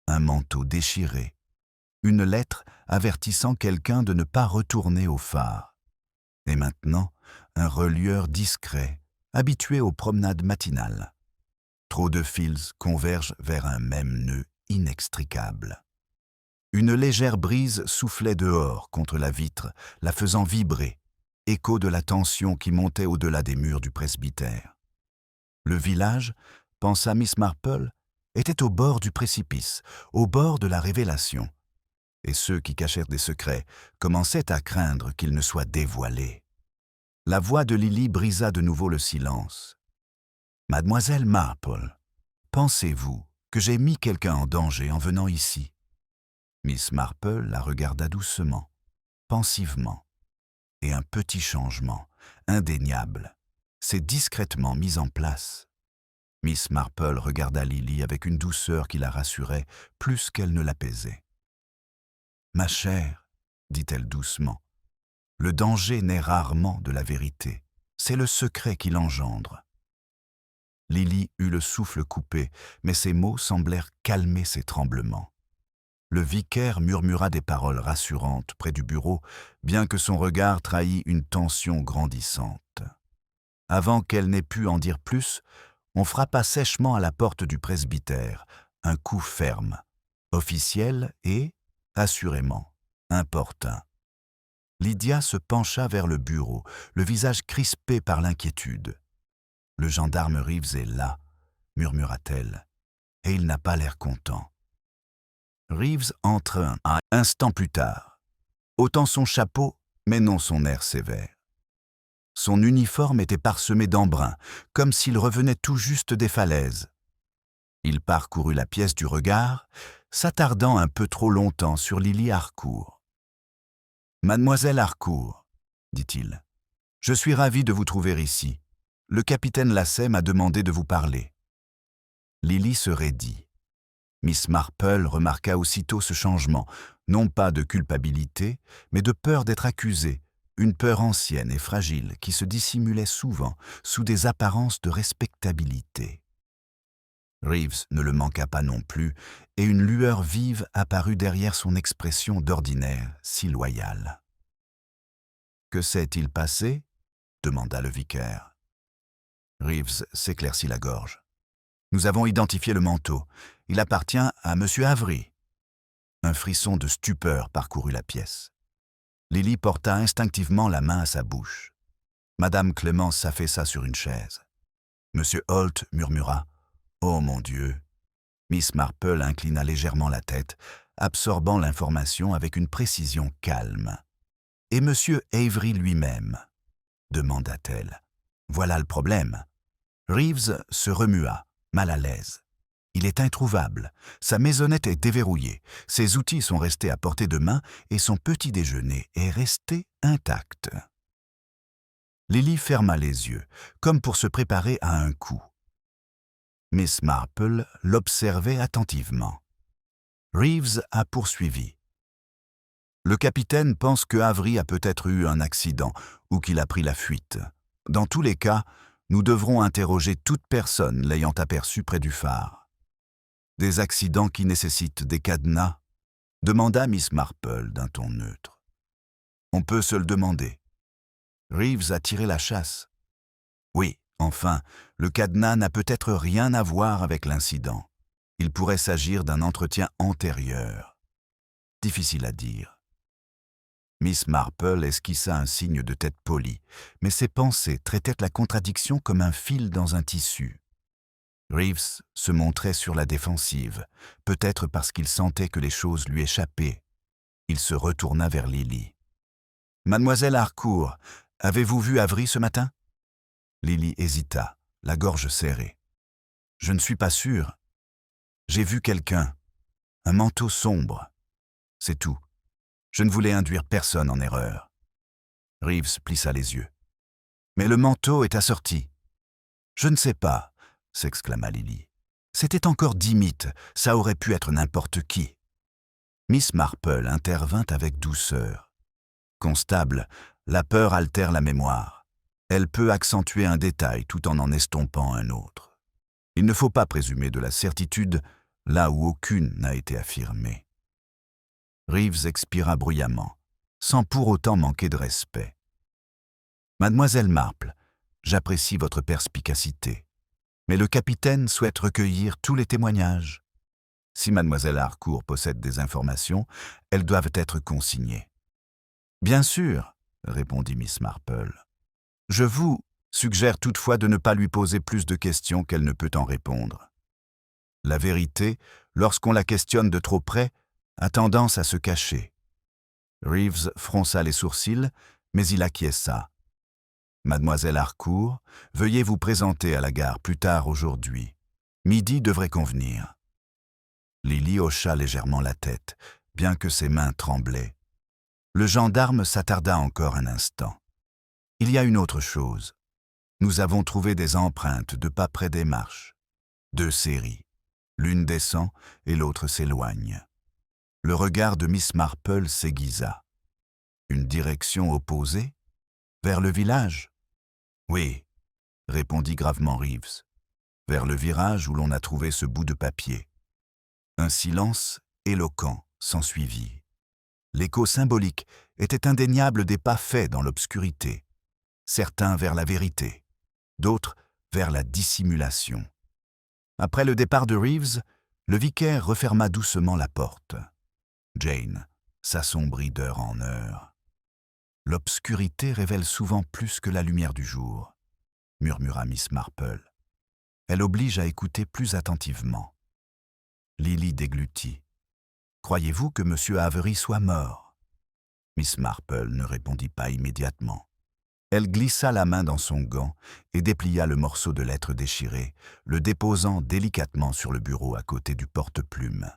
un manteau déchiré, une lettre avertissant quelqu'un de ne pas retourner au phare. Et maintenant, un relieur discret, habitué aux promenades matinales. Trop de fils convergent vers un même nœud inextricable. Une légère brise soufflait dehors contre la vitre, la faisant vibrer, écho de la tension qui montait au-delà des murs du presbytère. Le village, pensa Miss Marple, était au bord du précipice, au bord de la révélation. Et ceux qui cachèrent des secrets commençaient à craindre qu'ils ne soient dévoilés. La voix de Lily brisa de nouveau le silence. « Mademoiselle Marple, pensez-vous que j'ai mis quelqu'un en danger en venant ici ?» Miss Marple la regarda doucement, pensivement. Et un petit changement, indéniable, s'est discrètement mis en place. Miss Marple regarda Lily avec une douceur qui la rassurait plus qu'elle ne l'apaisait. « Ma chère, dit-elle doucement, le danger naît rarement de la vérité. C'est le secret qui l'engendre. » Lily eut le souffle coupé, mais ses mots semblèrent calmer ses tremblements. Le vicaire murmura des paroles rassurantes près du bureau, bien que son regard trahît une tension grandissante. Avant qu'elle n'ait pu en dire plus, on frappa sèchement à la porte du presbytère, un coup ferme, officiel et, assurément, importun. Lydia se pencha vers le bureau, le visage crispé par l'inquiétude. « Le gendarme Reeves est là, » murmura-t-elle, « et il n'a pas l'air content. » Reeves entra un instant plus tard, ôtant son chapeau, mais non son air sévère. Son uniforme était parsemé d'embrun, comme s'il revenait tout juste des falaises. Il parcourut la pièce du regard, s'attardant un peu trop longtemps sur Lily Harcourt. « Mademoiselle Harcourt, dit-il, je suis ravi de vous trouver ici. Le capitaine Lasset m'a demandé de vous parler. » Lily se raidit. Miss Marple remarqua aussitôt ce changement, non pas de culpabilité, mais de peur d'être accusée, une peur ancienne et fragile qui se dissimulait souvent sous des apparences de respectabilité. Reeves ne le manqua pas non plus, et une lueur vive apparut derrière son expression d'ordinaire si loyale. « Que s'est-il passé ?» demanda le vicaire. Reeves s'éclaircit la gorge. « Nous avons identifié le manteau. Il appartient à M. Avery. » Un frisson de stupeur parcourut la pièce. Lily porta instinctivement la main à sa bouche. Madame Clémence s'affaissa sur une chaise. M. Holt murmura « Oh mon Dieu !» Miss Marple inclina légèrement la tête, absorbant l'information avec une précision calme. « Et M. Avery lui-même ?» demanda-t-elle. « Voilà le problème. » Reeves se remua, mal à l'aise. Il est introuvable. Sa maisonnette est déverrouillée. Ses outils sont restés à portée de main et son petit déjeuner est resté intact. Lily ferma les yeux, comme pour se préparer à un coup. Miss Marple l'observait attentivement. Reeves a poursuivi. Le capitaine pense que Avery a peut-être eu un accident ou qu'il a pris la fuite. Dans tous les cas, nous devrons interroger toute personne l'ayant aperçu près du phare. « Des accidents qui nécessitent des cadenas ?» demanda Miss Marple d'un ton neutre. « On peut se le demander. » Reeves a tiré la chasse. « Oui, enfin, le cadenas n'a peut-être rien à voir avec l'incident. Il pourrait s'agir d'un entretien antérieur. Difficile à dire. » Miss Marple esquissa un signe de tête polie, mais ses pensées traitaient la contradiction comme un fil dans un tissu. Reeves se montrait sur la défensive, peut-être parce qu'il sentait que les choses lui échappaient. Il se retourna vers Lily. « Mademoiselle Harcourt, avez-vous vu Avery ce matin ?» Lily hésita, la gorge serrée. « Je ne suis pas sûre. J'ai vu quelqu'un, un manteau sombre. C'est tout. Je ne voulais induire personne en erreur. » Reeves plissa les yeux. « Mais le manteau est assorti. »« Je ne sais pas, » s'exclama Lily. « C'était encore Dimit, ça aurait pu être n'importe qui. » Miss Marple intervint avec douceur. « Constable, la peur altère la mémoire. Elle peut accentuer un détail tout en estompant un autre. Il ne faut pas présumer de la certitude là où aucune n'a été affirmée. » Reeves expira bruyamment, sans pour autant manquer de respect. « Mademoiselle Marple, j'apprécie votre perspicacité, mais le capitaine souhaite recueillir tous les témoignages. Si mademoiselle Harcourt possède des informations, elles doivent être consignées. »« Bien sûr, » répondit Miss Marple. « Je vous suggère toutefois de ne pas lui poser plus de questions qu'elle ne peut en répondre. La vérité, lorsqu'on la questionne de trop près, a tendance à se cacher. » Reeves fronça les sourcils, mais il acquiesça. « Mademoiselle Harcourt, veuillez vous présenter à la gare plus tard aujourd'hui. Midi devrait convenir. » Lily hocha légèrement la tête, bien que ses mains tremblaient. Le gendarme s'attarda encore un instant. « Il y a une autre chose. Nous avons trouvé des empreintes de pas près des marches. 2 séries. L'une descend et l'autre s'éloigne. » Le regard de Miss Marple s'aiguisa. « Une direction opposée ? Vers le village ?»« Oui, » répondit gravement Reeves. « Vers le virage où l'on a trouvé ce bout de papier. » Un silence éloquent s'ensuivit. L'écho symbolique était indéniable des pas faits dans l'obscurité, certains vers la vérité, d'autres vers la dissimulation. Après le départ de Reeves, le vicaire referma doucement la porte. Jane s'assombrit d'heure en heure. « L'obscurité révèle souvent plus que la lumière du jour, » murmura Miss Marple. « Elle oblige à écouter plus attentivement. » Lily déglutit. « Croyez-vous que M. Avery soit mort ?» Miss Marple ne répondit pas immédiatement. Elle glissa la main dans son gant et déplia le morceau de lettre déchiré, le déposant délicatement sur le bureau à côté du porte-plume.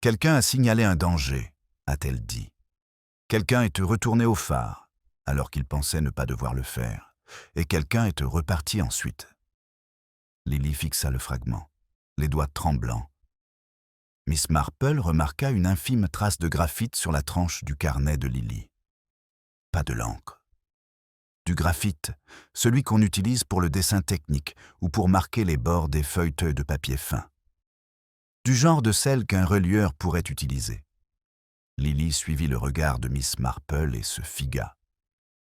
Quelqu'un a signalé un danger, a-t-elle dit. Quelqu'un est retourné au phare, alors qu'il pensait ne pas devoir le faire, et quelqu'un est reparti ensuite. Lily fixa le fragment, les doigts tremblants. Miss Marple remarqua une infime trace de graphite sur la tranche du carnet de Lily. Pas de l'encre. Du graphite, celui qu'on utilise pour le dessin technique ou pour marquer les bords des feuilletons de papier fin. Du genre de celle qu'un relieur pourrait utiliser. Lily suivit le regard de Miss Marple et se figua.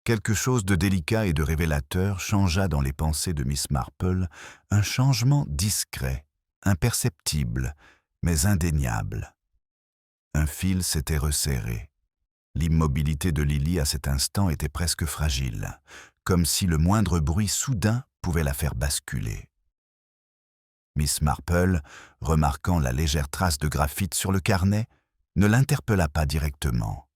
Quelque chose de délicat et de révélateur changea dans les pensées de Miss Marple, un changement discret, imperceptible, mais indéniable. Un fil s'était resserré. L'immobilité de Lily à cet instant était presque fragile, comme si le moindre bruit soudain pouvait la faire basculer. Miss Marple, remarquant la légère trace de graphite sur le carnet, ne l'interpella pas directement.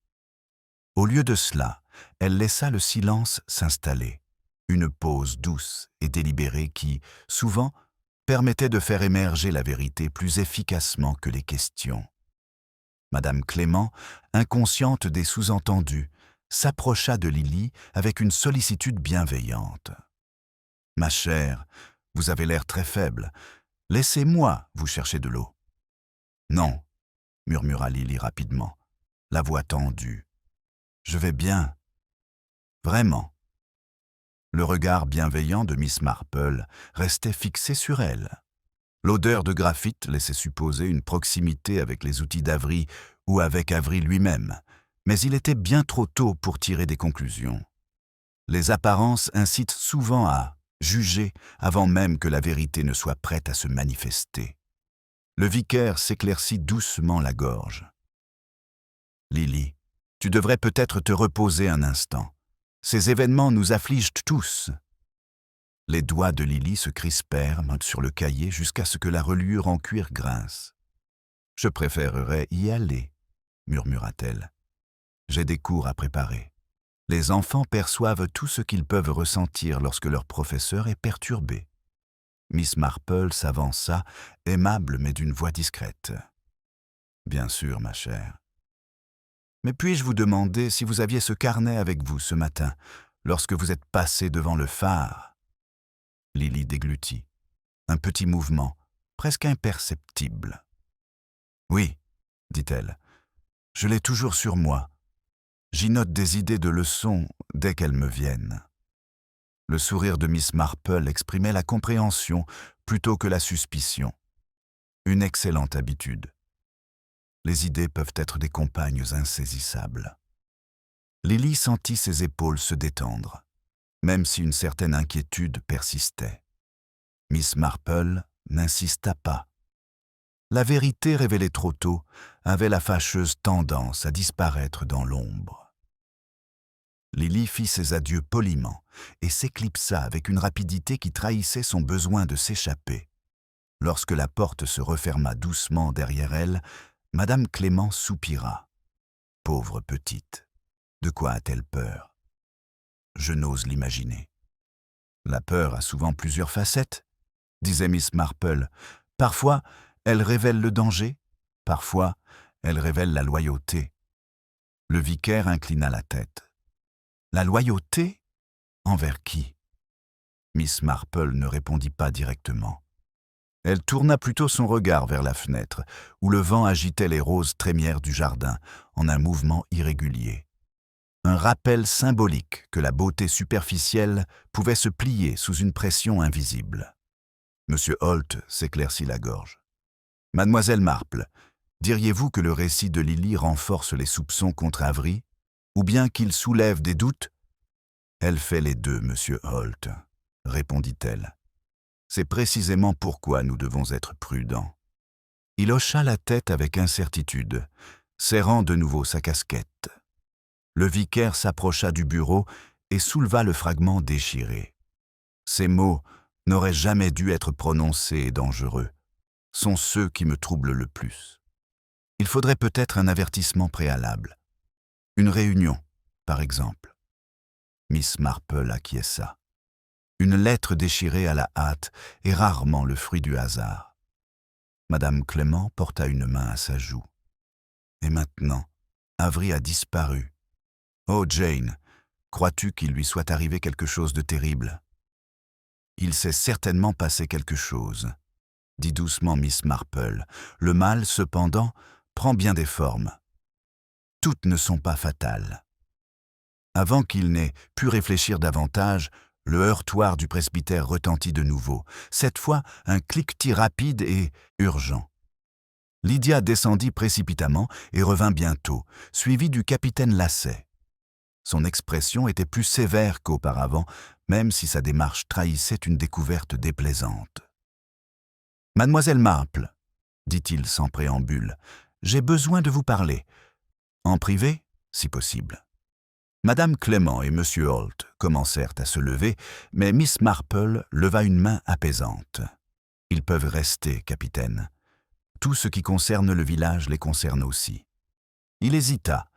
Au lieu de cela, elle laissa le silence s'installer, une pause douce et délibérée qui, souvent, permettait de faire émerger la vérité plus efficacement que les questions. Madame Clément, inconsciente des sous-entendus, s'approcha de Lily avec une sollicitude bienveillante. « Ma chère, vous avez l'air très faible. Laissez-moi vous chercher de l'eau. »« Non, » murmura Lily rapidement, la voix tendue. « Je vais bien. Vraiment. » Le regard bienveillant de Miss Marple restait fixé sur elle. L'odeur de graphite laissait supposer une proximité avec les outils d'Avery ou avec Avery lui-même, mais il était bien trop tôt pour tirer des conclusions. Les apparences incitent souvent à juger avant même que la vérité ne soit prête à se manifester. Le vicaire s'éclaircit doucement la gorge. « Lily, tu devrais peut-être te reposer un instant. Ces événements nous affligent tous. » Les doigts de Lily se crispèrent sur le cahier jusqu'à ce que la reliure en cuir grince. « Je préférerais y aller, » murmura-t-elle. « J'ai des cours à préparer. Les enfants perçoivent tout ce qu'ils peuvent ressentir lorsque leur professeur est perturbé. » Miss Marple s'avança, aimable mais d'une voix discrète. « Bien sûr, ma chère. Mais puis-je vous demander si vous aviez ce carnet avec vous ce matin, lorsque vous êtes passé devant le phare ?» Lily déglutit. Un petit mouvement, presque imperceptible. « Oui, dit-elle, je l'ai toujours sur moi. J'y note des idées de leçons dès qu'elles me viennent. » Le sourire de Miss Marple exprimait la compréhension plutôt que la suspicion. Une excellente habitude. Les idées peuvent être des compagnes insaisissables. Lily sentit ses épaules se détendre, même si une certaine inquiétude persistait. Miss Marple n'insista pas. La vérité révélée trop tôt avait la fâcheuse tendance à disparaître dans l'ombre. Lily fit ses adieux poliment et s'éclipsa avec une rapidité qui trahissait son besoin de s'échapper. Lorsque la porte se referma doucement derrière elle, Madame Clément soupira. « Pauvre petite, de quoi a-t-elle peur ? Je n'ose l'imaginer. »« La peur a souvent plusieurs facettes, » disait Miss Marple. « Parfois, elle révèle le danger, parfois, elle révèle la loyauté. » Le vicaire inclina la tête. « La loyauté ? Envers qui ?» Miss Marple ne répondit pas directement. Elle tourna plutôt son regard vers la fenêtre, où le vent agitait les roses trémières du jardin en un mouvement irrégulier. Un rappel symbolique que la beauté superficielle pouvait se plier sous une pression invisible. Monsieur Holt s'éclaircit la gorge. « Mademoiselle Marple, diriez-vous que le récit de Lily renforce les soupçons contre Avery, ou bien qu'il soulève des doutes ?»« Elle fait les deux, monsieur Holt, » répondit-elle. « C'est précisément pourquoi nous devons être prudents. » Il hocha la tête avec incertitude, serrant de nouveau sa casquette. Le vicaire s'approcha du bureau et souleva le fragment déchiré. Ces mots n'auraient jamais dû être prononcés et dangereux. Sont ceux qui me troublent le plus. Il faudrait peut-être un avertissement préalable. Une réunion, par exemple. Miss Marple acquiesça. Une lettre déchirée à la hâte est rarement le fruit du hasard. Madame Clément porta une main à sa joue. Et maintenant, Avery a disparu. Oh Jane, crois-tu qu'il lui soit arrivé quelque chose de terrible? Il s'est certainement passé quelque chose, dit doucement Miss Marple. Le mal, cependant, prend bien des formes. Toutes ne sont pas fatales. Avant qu'il n'ait pu réfléchir davantage, le heurtoir du presbytère retentit de nouveau, cette fois un cliquetis rapide et urgent. Lydia descendit précipitamment et revint bientôt, suivie du capitaine Lasset. Son expression était plus sévère qu'auparavant, même si sa démarche trahissait une découverte déplaisante. « Mademoiselle Marple, dit-il sans préambule, j'ai besoin de vous parler. En privé, si possible. » Madame Clément et M. Holt commencèrent à se lever, mais Miss Marple leva une main apaisante. « Ils peuvent rester, capitaine. Tout ce qui concerne le village les concerne aussi. » Il hésita,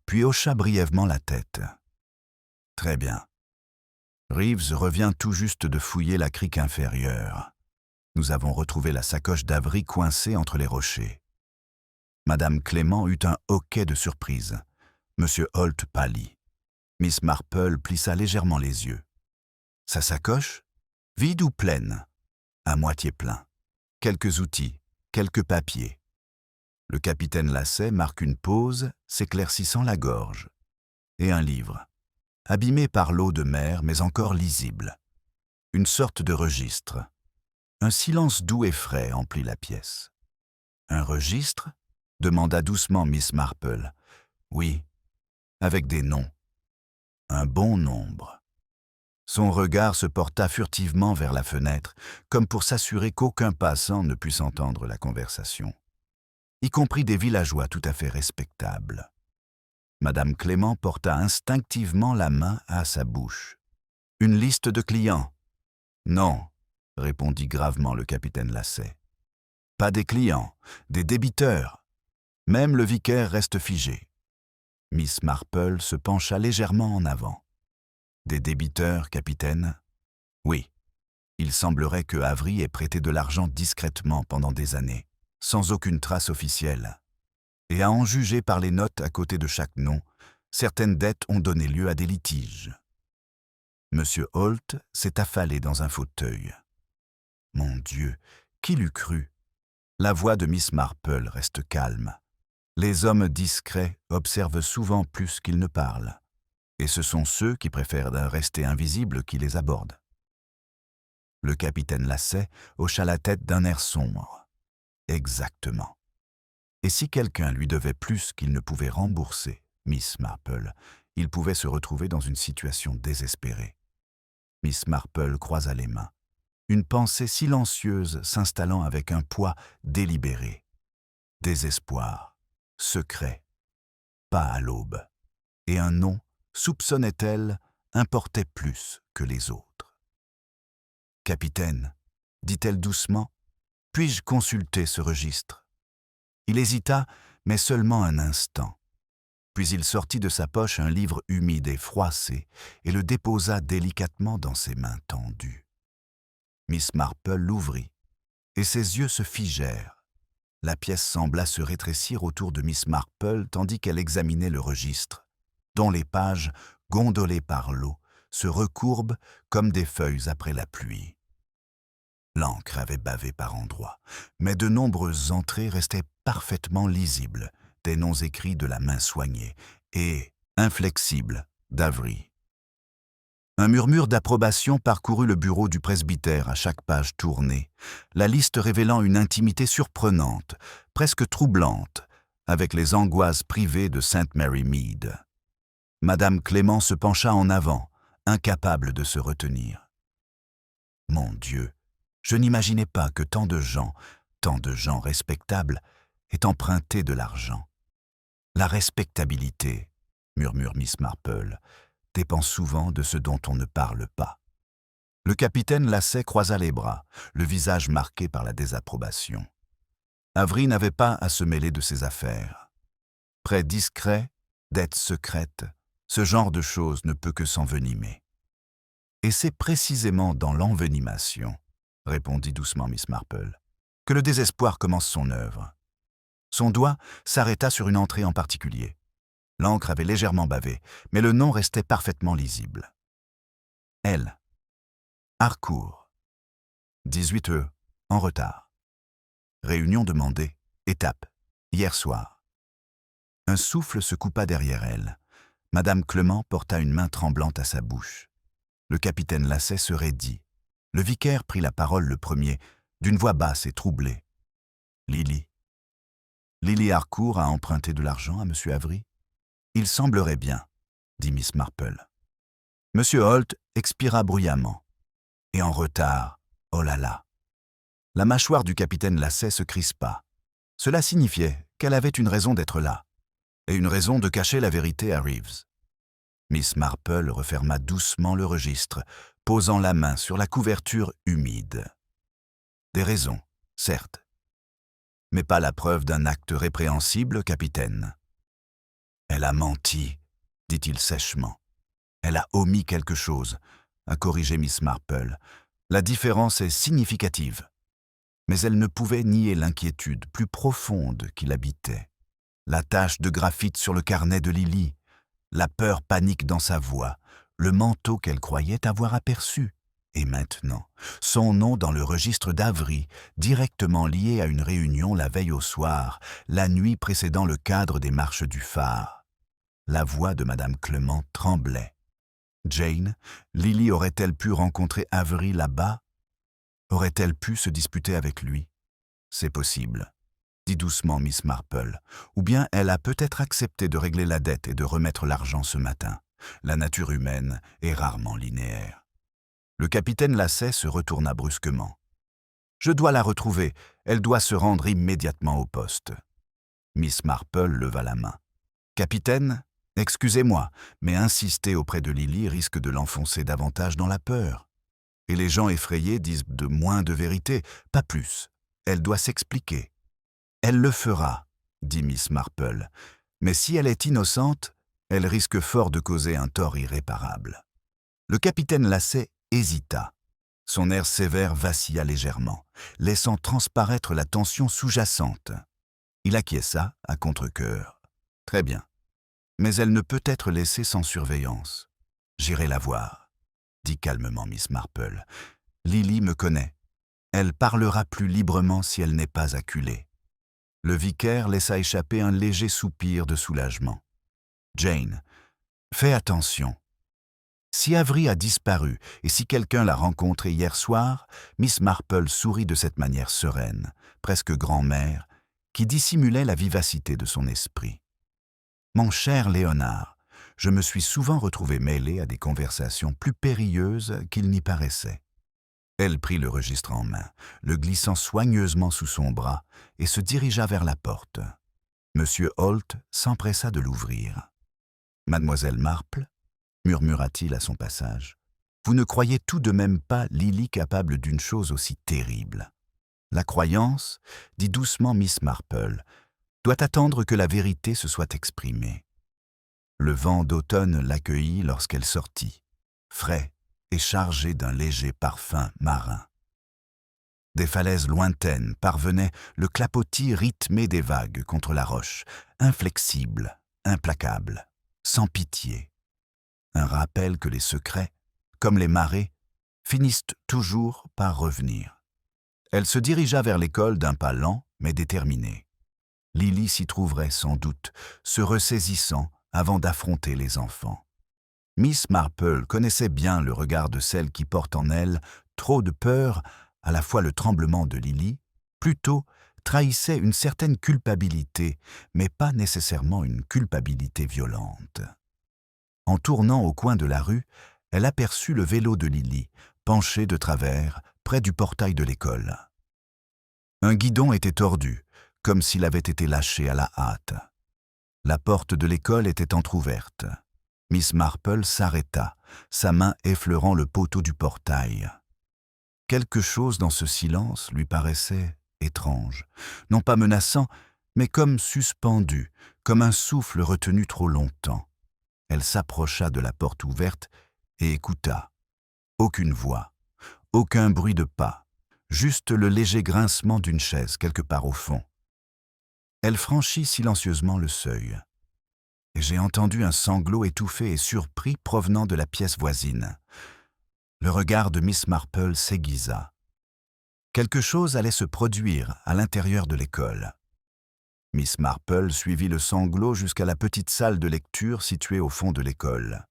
puis hocha brièvement la tête. « Très bien. Reeves revient tout juste de fouiller la crique inférieure. Nous avons retrouvé la sacoche d'Avery coincée entre les rochers. » Madame Clément eut un hoquet de surprise. M. Holt pâlit. Miss Marple plissa légèrement les yeux. « Sa sacoche? Vide ou pleine? » ?»« À moitié plein. Quelques outils, quelques papiers. » Le capitaine Lasset marque une pause, s'éclaircissant la gorge. « Et un livre, abîmé par l'eau de mer, mais encore lisible. Une sorte de registre. Un silence doux et frais emplit la pièce. »« Un registre ?» demanda doucement Miss Marple. « Oui, avec des noms. Un bon nombre. » Son regard se porta furtivement vers la fenêtre, comme pour s'assurer qu'aucun passant ne puisse entendre la conversation, y compris des villageois tout à fait respectables. Madame Clément porta instinctivement la main à sa bouche. « Une liste de clients ?»« Non, » répondit gravement le capitaine Lasset. « Pas des clients, des débiteurs. Même le vicaire reste figé. » Miss Marple se pencha légèrement en avant. « Des débiteurs, capitaine ? Oui. Il semblerait que Avery ait prêté de l'argent discrètement pendant des années, sans aucune trace officielle. Et à en juger par les notes à côté de chaque nom, certaines dettes ont donné lieu à des litiges. » M. Holt s'est affalé dans un fauteuil. « Mon Dieu, qui l'eût cru ?» La voix de Miss Marple reste calme. Les hommes discrets observent souvent plus qu'ils ne parlent. Et ce sont ceux qui préfèrent rester invisibles qui les abordent. Le capitaine Lasset hocha la tête d'un air sombre. Exactement. Et si quelqu'un lui devait plus qu'il ne pouvait rembourser, Miss Marple, il pouvait se retrouver dans une situation désespérée. Miss Marple croisa les mains, une pensée silencieuse s'installant avec un poids délibéré. Désespoir, secret, pas à l'aube, et un nom, soupçonnait-elle, importait plus que les autres. « Capitaine, dit-elle doucement, puis-je consulter ce registre ?» Il hésita, mais seulement un instant. Puis il sortit de sa poche un livre humide et froissé et le déposa délicatement dans ses mains tendues. Miss Marple l'ouvrit, et ses yeux se figèrent. La pièce sembla se rétrécir autour de Miss Marple tandis qu'elle examinait le registre, dont les pages, gondolées par l'eau, se recourbent comme des feuilles après la pluie. L'encre avait bavé par endroits, mais de nombreuses entrées restaient parfaitement lisibles, des noms écrits de la main soignée et inflexible d'Avery. Un murmure d'approbation parcourut le bureau du presbytère à chaque page tournée, la liste révélant une intimité surprenante, presque troublante, avec les angoisses privées de Sainte Mary Mead. Madame Clément se pencha en avant, incapable de se retenir. Mon Dieu, je n'imaginais pas que tant de gens respectables, aient emprunté de l'argent. La respectabilité, murmure Miss Marple, dépend souvent de ce dont on ne parle pas. Le capitaine Lasset croisa les bras, le visage marqué par la désapprobation. Avery n'avait pas à se mêler de ses affaires. Prêts discrets, dettes secrètes, ce genre de choses ne peut que s'envenimer. Et c'est précisément dans l'envenimation, répondit doucement Miss Marple, que le désespoir commence son œuvre. Son doigt s'arrêta sur une entrée en particulier. L'encre avait légèrement bavé, mais le nom restait parfaitement lisible. L. Harcourt. 18 E. En retard. Réunion demandée. Étape. Hier soir. Un souffle se coupa derrière elle. Madame Clement porta une main tremblante à sa bouche. Le capitaine Lasset se raidit. Le vicaire prit la parole le premier, d'une voix basse et troublée. « Lily. Lily Harcourt a emprunté de l'argent à M. Avery ? Il semblerait bien, dit Miss Marple. M. Holt expira bruyamment. Et en retard, oh là là. La mâchoire du capitaine Lasset se crispa. Cela signifiait qu'elle avait une raison d'être là, et une raison de cacher la vérité à Reeves. Miss Marple referma doucement le registre, posant la main sur la couverture humide. Des raisons, certes, mais pas la preuve d'un acte répréhensible, capitaine. Elle a menti, dit-il sèchement. Elle a omis quelque chose, a corrigé Miss Marple. La différence est significative. Mais elle ne pouvait nier l'inquiétude plus profonde qui l'habitait. La tache de graphite sur le carnet de Lily, la peur panique dans sa voix, le manteau qu'elle croyait avoir aperçu. Et maintenant, son nom dans le registre d'Avery, directement lié à une réunion la veille au soir, la nuit précédant le cadre des marches du phare. La voix de Madame Clement tremblait. Jane, Lily aurait-elle pu rencontrer Avery là-bas? Aurait-elle pu se disputer avec lui? C'est possible, dit doucement Miss Marple. Ou bien elle a peut-être accepté de régler la dette et de remettre l'argent ce matin. La nature humaine est rarement linéaire. Le capitaine Lasset se retourna brusquement. « Je dois la retrouver, elle doit se rendre immédiatement au poste. » Miss Marple leva la main. « Capitaine, excusez-moi, mais insister auprès de Lily risque de l'enfoncer davantage dans la peur. Et les gens effrayés disent de moins de vérité, pas plus. Elle doit s'expliquer. »« Elle le fera, » dit Miss Marple. « Mais si elle est innocente, elle risque fort de causer un tort irréparable. » Le capitaine Lasset hésita. Son air sévère vacilla légèrement, laissant transparaître la tension sous-jacente. Il acquiesça à contre-cœur. « Très bien. Mais elle ne peut être laissée sans surveillance. J'irai la voir, » dit calmement Miss Marple. « Lily me connaît. Elle parlera plus librement si elle n'est pas acculée. » Le vicaire laissa échapper un léger soupir de soulagement. « Jane, fais attention. Si Avery a disparu et si quelqu'un l'a rencontré hier soir, » Miss Marple sourit de cette manière sereine, presque grand-mère, qui dissimulait la vivacité de son esprit. « Mon cher Léonard, je me suis souvent retrouvée mêlée à des conversations plus périlleuses qu'il n'y paraissait. » Elle prit le registre en main, le glissant soigneusement sous son bras, et se dirigea vers la porte. Monsieur Holt s'empressa de l'ouvrir. « Mademoiselle Marple, » murmura-t-il à son passage, « vous ne croyez tout de même pas Lily capable d'une chose aussi terrible. La croyance, dit doucement Miss Marple, doit attendre que la vérité se soit exprimée. » Le vent d'automne l'accueillit lorsqu'elle sortit, frais et chargé d'un léger parfum marin. Des falaises lointaines parvenait le clapotis rythmé des vagues contre la roche, inflexible, implacable, sans pitié. Un rappel que les secrets, comme les marées, finissent toujours par revenir. Elle se dirigea vers l'école d'un pas lent mais déterminé. Lily s'y trouverait sans doute, se ressaisissant avant d'affronter les enfants. Miss Marple connaissait bien le regard de celle qui porte en elle trop de peur, à la fois le tremblement de Lily, plutôt trahissait une certaine culpabilité, mais pas nécessairement une culpabilité violente. En tournant au coin de la rue, elle aperçut le vélo de Lily, penché de travers, près du portail de l'école. Un guidon était tordu, comme s'il avait été lâché à la hâte. La porte de l'école était entr'ouverte. Miss Marple s'arrêta, sa main effleurant le poteau du portail. Quelque chose dans ce silence lui paraissait étrange, non pas menaçant, mais comme suspendu, comme un souffle retenu trop longtemps. Elle s'approcha de la porte ouverte et écouta. Aucune voix, aucun bruit de pas, juste le léger grincement d'une chaise quelque part au fond. Elle franchit silencieusement le seuil. Et j'ai entendu un sanglot étouffé et surpris provenant de la pièce voisine. Le regard de Miss Marple s'aiguisa. Quelque chose allait se produire à l'intérieur de l'école. Miss Marple suivit le sanglot jusqu'à la petite salle de lecture située au fond de l'école.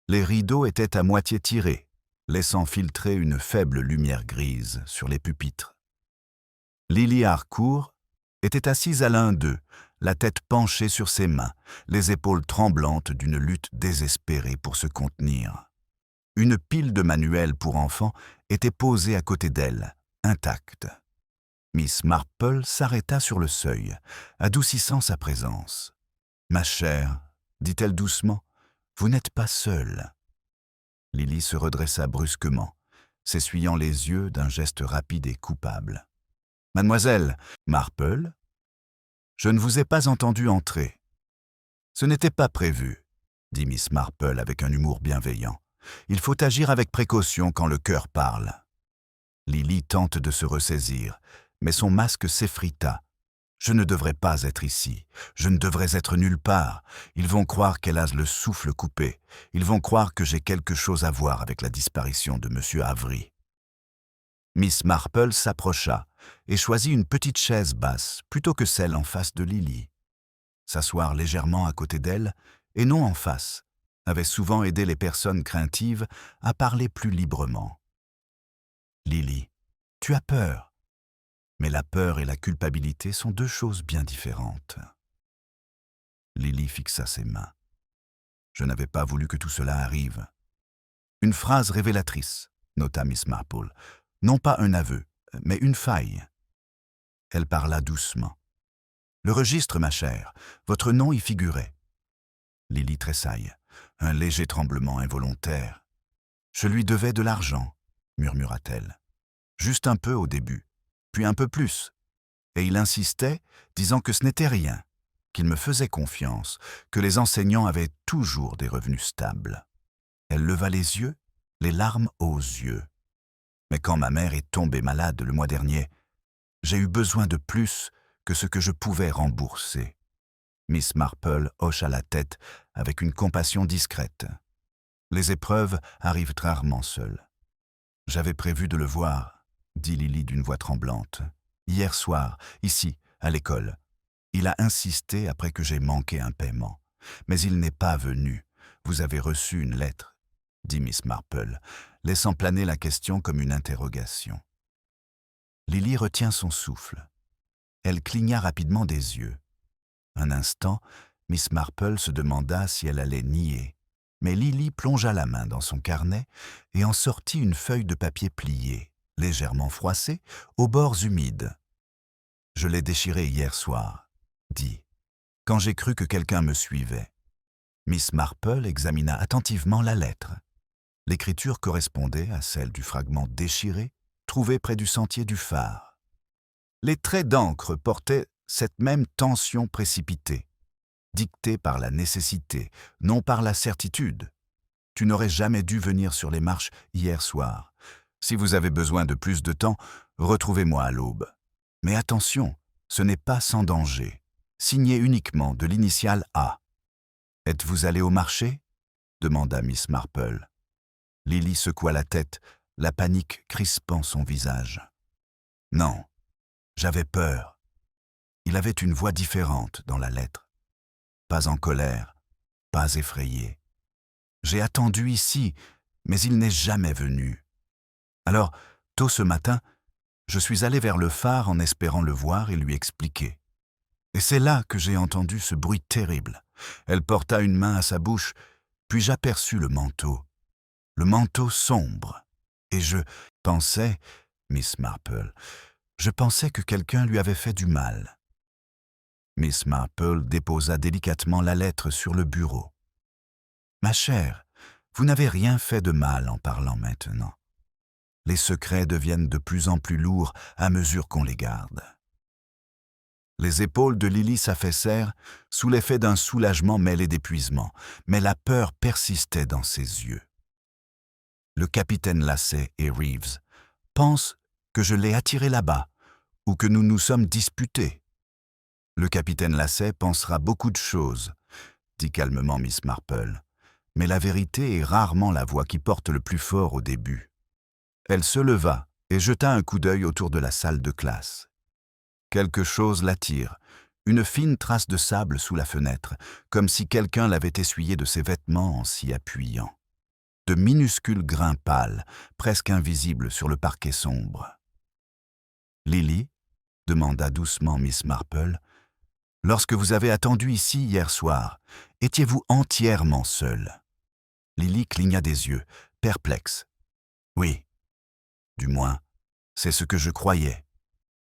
Les rideaux étaient à moitié tirés, laissant filtrer une faible lumière grise sur les pupitres. Lily Harcourt était assise à l'un d'eux, la tête penchée sur ses mains, les épaules tremblantes d'une lutte désespérée pour se contenir. Une pile de manuels pour enfants était posée à côté d'elle, intacte. Miss Marple s'arrêta sur le seuil, adoucissant sa présence. « Ma chère, dit-elle doucement, vous n'êtes pas seule. » Lily se redressa brusquement, s'essuyant les yeux d'un geste rapide et coupable. « Mademoiselle Marple, je ne vous ai pas entendu entrer. »« Ce n'était pas prévu, » dit Miss Marple avec un humour bienveillant. « Il faut agir avec précaution quand le cœur parle. » Lily tente de se ressaisir, mais son masque s'effrita. « Je ne devrais pas être ici. Je ne devrais être nulle part. Ils vont croire qu'elle a le souffle coupé. Ils vont croire que j'ai quelque chose à voir avec la disparition de M. Avery. » Miss Marple s'approcha et choisit une petite chaise basse plutôt que celle en face de Lily. S'asseoir légèrement à côté d'elle, et non en face, avait souvent aidé les personnes craintives à parler plus librement. « Lily, tu as peur. » Mais la peur et la culpabilité sont deux choses bien différentes. Lily fixa ses mains. Je n'avais pas voulu que tout cela arrive. Une phrase révélatrice, nota Miss Marple. Non pas un aveu, mais une faille. Elle parla doucement. Le registre, ma chère, votre nom y figurait. Lily tressaille, un léger tremblement involontaire. Je lui devais de l'argent, murmura-t-elle. Juste un peu au début, puis un peu plus. Et il insistait, disant que ce n'était rien, qu'il me faisait confiance, que les enseignants avaient toujours des revenus stables. Elle leva les yeux, les larmes aux yeux. Mais quand ma mère est tombée malade le mois dernier, j'ai eu besoin de plus que ce que je pouvais rembourser. Miss Marple hocha la tête avec une compassion discrète. Les épreuves arrivent rarement seules. J'avais prévu de le voir, dit Lily d'une voix tremblante. Hier soir, ici, à l'école. Il a insisté après que j'ai manqué un paiement. Mais il n'est pas venu. Vous avez reçu une lettre, dit Miss Marple, laissant planer la question comme une interrogation. Lily retient son souffle. Elle cligna rapidement des yeux. Un instant, Miss Marple se demanda si elle allait nier. Mais Lily plongea la main dans son carnet et en sortit une feuille de papier pliée, légèrement froissée, aux bords humides. « Je l'ai déchirée hier soir, » dit, quand j'ai cru que quelqu'un me suivait. Miss Marple examina attentivement la lettre. L'écriture correspondait à celle du fragment déchiré, trouvé près du sentier du phare. Les traits d'encre portaient cette même tension précipitée, dictée par la nécessité, non par la certitude. Tu n'aurais jamais dû venir sur les marches hier soir. Si vous avez besoin de plus de temps, retrouvez-moi à l'aube. Mais attention, ce n'est pas sans danger. Signé uniquement de l'initiale A. « Êtes-vous allé au marché ?» demanda Miss Marple. Lily secoua la tête, la panique crispant son visage. « Non, j'avais peur. » Il avait une voix différente dans la lettre. Pas en colère, pas effrayé. « J'ai attendu ici, mais il n'est jamais venu. Alors, tôt ce matin, je suis allé vers le phare en espérant le voir et lui expliquer. Et c'est là que j'ai entendu ce bruit terrible. Elle porta une main à sa bouche, puis j'aperçus le manteau sombre. Et je pensais, Miss Marple, je pensais que quelqu'un lui avait fait du mal. » Miss Marple déposa délicatement la lettre sur le bureau. « Ma chère, vous n'avez rien fait de mal en parlant maintenant. Les secrets deviennent de plus en plus lourds à mesure qu'on les garde. » Les épaules de Lily s'affaissèrent sous l'effet d'un soulagement mêlé d'épuisement, mais la peur persistait dans ses yeux. « Le capitaine Lasset et Reeves pensent que je l'ai attiré là-bas ou que nous nous sommes disputés. Le capitaine Lacey pensera beaucoup de choses, dit calmement Miss Marple. Mais la vérité est rarement la voix qui porte le plus fort au début. Elle se leva et jeta un coup d'œil autour de la salle de classe. Quelque chose l'attire, une fine trace de sable sous la fenêtre, comme si quelqu'un l'avait essuyé de ses vêtements en s'y appuyant. De minuscules grains pâles, presque invisibles sur le parquet sombre. « Lily ?» demanda doucement Miss Marple. « Lorsque vous avez attendu ici hier soir, étiez-vous entièrement seule ?» Lily cligna des yeux, perplexe. « Oui. Du moins, c'est ce que je croyais.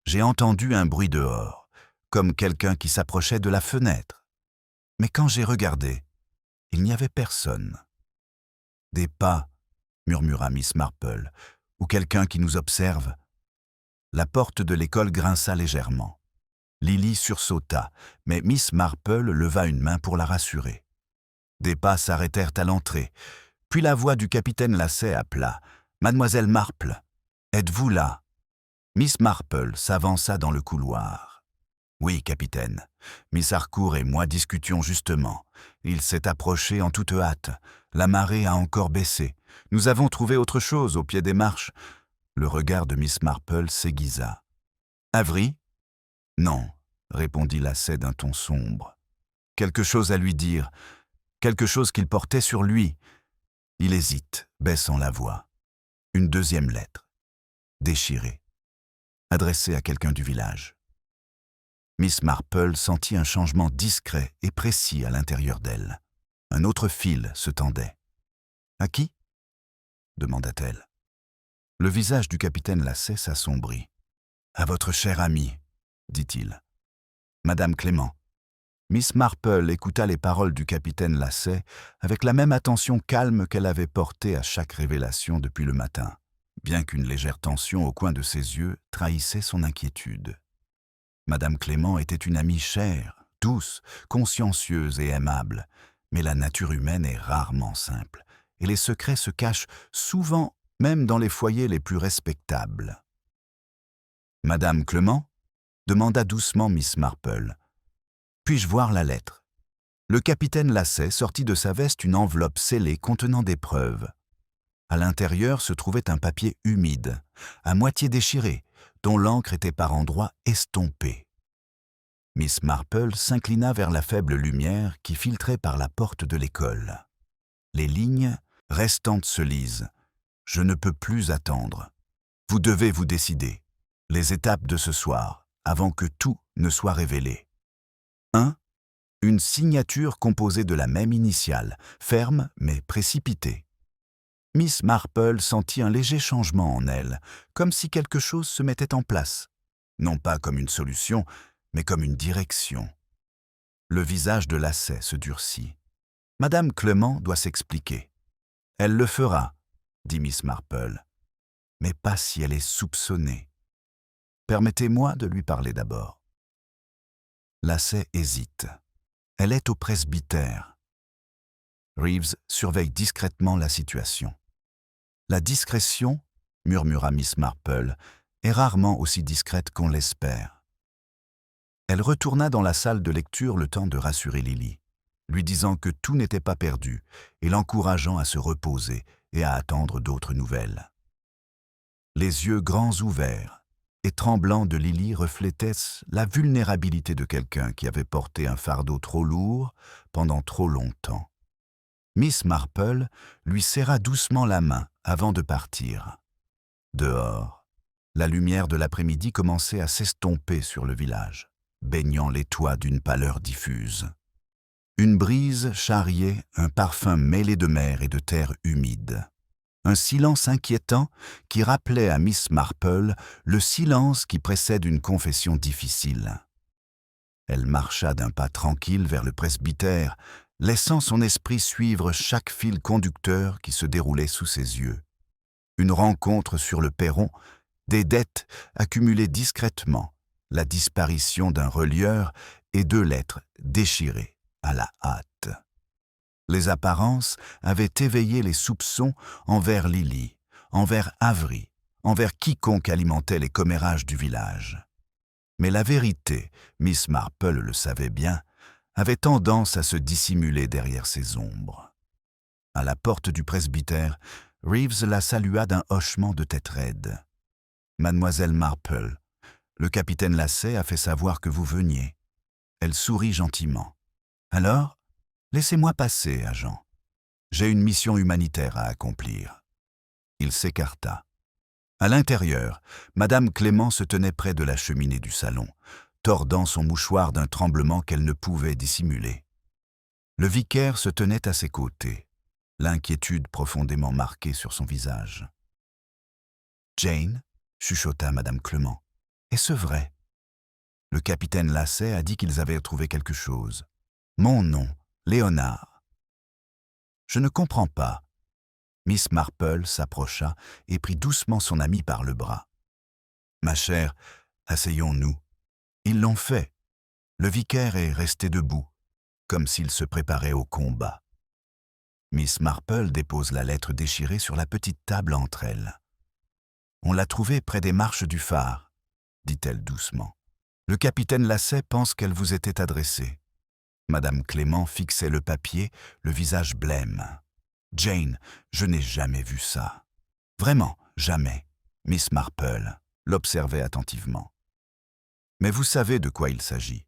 J'ai entendu un bruit dehors, comme quelqu'un qui s'approchait de la fenêtre. Mais quand j'ai regardé, il n'y avait personne. »« Des pas, » murmura Miss Marple, « ou quelqu'un qui nous observe. » La porte de l'école grinça légèrement. Lily sursauta, mais Miss Marple leva une main pour la rassurer. Des pas s'arrêtèrent à l'entrée, puis la voix du capitaine Lacey appela « Mademoiselle Marple, êtes-vous là ?» Miss Marple s'avança dans le couloir. « Oui, capitaine. Miss Harcourt et moi discutions justement. Il s'est approché en toute hâte. La marée a encore baissé. Nous avons trouvé autre chose au pied des marches. » Le regard de Miss Marple s'aiguisa. « Avery ?»« Non, » répondit Lacey d'un ton sombre. « Quelque chose à lui dire, quelque chose qu'il portait sur lui. » Il hésite, baissant la voix. Une deuxième lettre, déchirée, adressée à quelqu'un du village. Miss Marple sentit un changement discret et précis à l'intérieur d'elle. Un autre fil se tendait. « À qui ?» demanda-t-elle. Le visage du capitaine Lacey s'assombrit. « À votre chère amie, » dit-il. « Madame Clément. » Miss Marple écouta les paroles du capitaine Lacey avec la même attention calme qu'elle avait portée à chaque révélation depuis le matin, bien qu'une légère tension au coin de ses yeux trahissait son inquiétude. Madame Clément était une amie chère, douce, consciencieuse et aimable, mais la nature humaine est rarement simple, et les secrets se cachent souvent même dans les foyers les plus respectables. « Madame Clément ?» demanda doucement Miss Marple. « Puis-je voir la lettre ?» Le capitaine Lacey sortit de sa veste une enveloppe scellée contenant des preuves. À l'intérieur se trouvait un papier humide, à moitié déchiré, dont l'encre était par endroits estompée. Miss Marple s'inclina vers la faible lumière qui filtrait par la porte de l'école. Les lignes restantes se lisent. « Je ne peux plus attendre. Vous devez vous décider. Les étapes de ce soir, avant que tout ne soit révélé. » 1. Une signature composée de la même initiale, ferme mais précipitée. Miss Marple sentit un léger changement en elle, comme si quelque chose se mettait en place, non pas comme une solution, mais comme une direction. Le visage de Lacey se durcit. « Madame Clément doit s'expliquer. »« Elle le fera, » dit Miss Marple, « mais pas si elle est soupçonnée. Permettez-moi de lui parler d'abord. » Lacey hésite. Elle est au presbytère. Reeves surveille discrètement la situation. La discrétion, murmura Miss Marple, est rarement aussi discrète qu'on l'espère. Elle retourna dans la salle de lecture le temps de rassurer Lily, lui disant que tout n'était pas perdu et l'encourageant à se reposer et à attendre d'autres nouvelles. Les yeux grands ouverts et tremblants de Lily reflétaient la vulnérabilité de quelqu'un qui avait porté un fardeau trop lourd pendant trop longtemps. Miss Marple lui serra doucement la main avant de partir. Dehors, la lumière de l'après-midi commençait à s'estomper sur le village, baignant les toits d'une pâleur diffuse. Une brise charriait un parfum mêlé de mer et de terre humide. Un silence inquiétant qui rappelait à Miss Marple le silence qui précède une confession difficile. Elle marcha d'un pas tranquille vers le presbytère, laissant son esprit suivre chaque fil conducteur qui se déroulait sous ses yeux. Une rencontre sur le perron, des dettes accumulées discrètement, la disparition d'un relieur et 2 lettres déchirées à la hâte. Les apparences avaient éveillé les soupçons envers Lily, envers Avery, envers quiconque alimentait les commérages du village. Mais la vérité, Miss Marple le savait bien, avait tendance à se dissimuler derrière ces ombres. À la porte du presbytère, Reeves la salua d'un hochement de tête raide. « Mademoiselle Marple, le capitaine Lacey a fait savoir que vous veniez. » Elle sourit gentiment. « Alors, laissez-moi passer, agent. J'ai une mission humanitaire à accomplir. » Il s'écarta. À l'intérieur, Madame Clément se tenait près de la cheminée du salon, tordant son mouchoir d'un tremblement qu'elle ne pouvait dissimuler. Le vicaire se tenait à ses côtés, l'inquiétude profondément marquée sur son visage. « Jane, chuchota Madame Clément, est-ce vrai? Le capitaine Lacey a dit qu'ils avaient trouvé quelque chose. Mon nom, Léonard. Je ne comprends pas. » Miss Marple s'approcha et prit doucement son amie par le bras. « Ma chère, asseyons-nous. Ils l'ont fait. » Le vicaire est resté debout, comme s'il se préparait au combat. Miss Marple dépose la lettre déchirée sur la petite table entre elles. « On l'a trouvée près des marches du phare, » dit-elle doucement. « Le capitaine Lacey pense qu'elle vous était adressée. » Madame Clément fixait le papier, le visage blême. « Jane, je n'ai jamais vu ça. Vraiment, jamais. » Miss Marple l'observait attentivement. « Mais vous savez de quoi il s'agit. »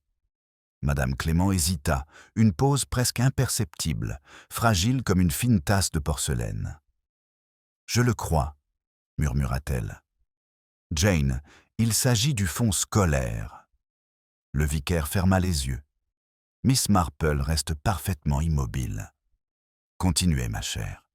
Madame Clément hésita, une pause presque imperceptible, fragile comme une fine tasse de porcelaine. « Je le crois, » murmura-t-elle. « Jane, il s'agit du fonds scolaire. » Le vicaire ferma les yeux. Miss Marple reste parfaitement immobile. « Continuez, ma chère. »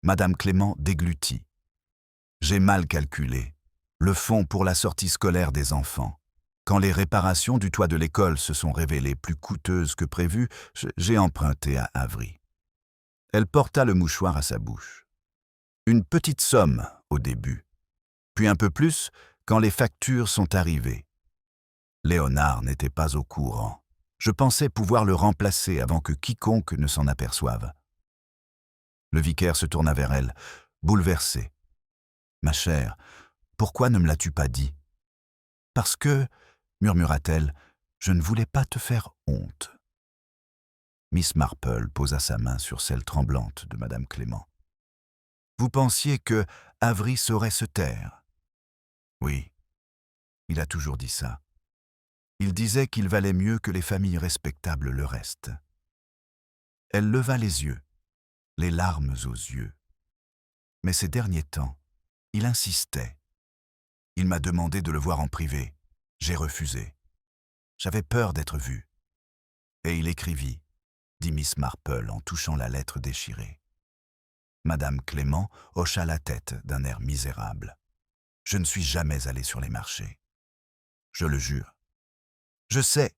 Madame Clément déglutit. « J'ai mal calculé. Le fonds pour la sortie scolaire des enfants. Quand les réparations du toit de l'école se sont révélées plus coûteuses que prévu, j'ai emprunté à Avery. » Elle porta le mouchoir à sa bouche. « Une petite somme au début, puis un peu plus quand les factures sont arrivées. Léonard n'était pas au courant. Je pensais pouvoir le remplacer avant que quiconque ne s'en aperçoive. » Le vicaire se tourna vers elle, bouleversé. « Ma chère, pourquoi ne me l'as-tu pas dit? »« Parce que, murmura-t-elle, je ne voulais pas te faire honte. » Miss Marple posa sa main sur celle tremblante de Madame Clément. « Vous pensiez que Avery saurait se taire? » ?»« Oui, il a toujours dit ça. Il disait qu'il valait mieux que les familles respectables le restent. » Elle leva les yeux, les larmes aux yeux. Mais ces derniers temps, il insistait. Il m'a demandé de le voir en privé. J'ai refusé. J'avais peur d'être vu. Et il écrivit, dit Miss Marple en touchant la lettre déchirée. Madame Clément hocha la tête d'un air misérable. « Je ne suis jamais allée sur les marchés. Je le jure. »« Je sais, »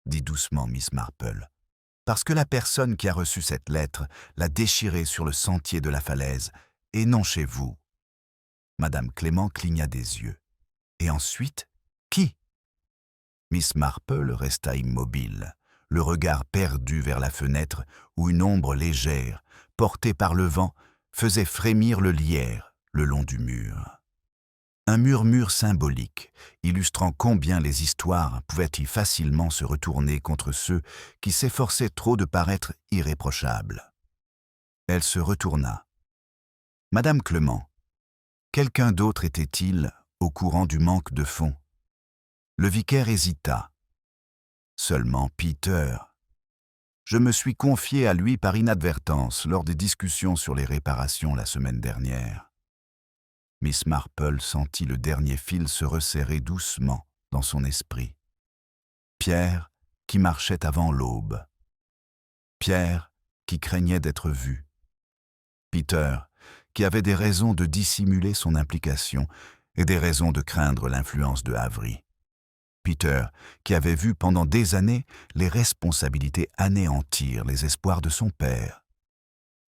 dit doucement Miss Marple, « parce que la personne qui a reçu cette lettre l'a déchirée sur le sentier de la falaise, et non chez vous. » Madame Clément cligna des yeux. « Et ensuite, qui ?» Miss Marple resta immobile, le regard perdu vers la fenêtre où une ombre légère, portée par le vent, faisait frémir le lierre le long du mur. Un murmure symbolique, illustrant combien les histoires pouvaient y facilement se retourner contre ceux qui s'efforçaient trop de paraître irréprochables. Elle se retourna. « Madame Clément, quelqu'un d'autre était-il au courant du manque de fonds ?» Le vicaire hésita. « Seulement Peter. Je me suis confié à lui par inadvertance lors des discussions sur les réparations la semaine dernière. » Miss Marple sentit le dernier fil se resserrer doucement dans son esprit. Pierre qui marchait avant l'aube. Pierre qui craignait d'être vu. Peter qui avait des raisons de dissimuler son implication et des raisons de craindre l'influence de Avery. Peter qui avait vu pendant des années les responsabilités anéantir les espoirs de son père.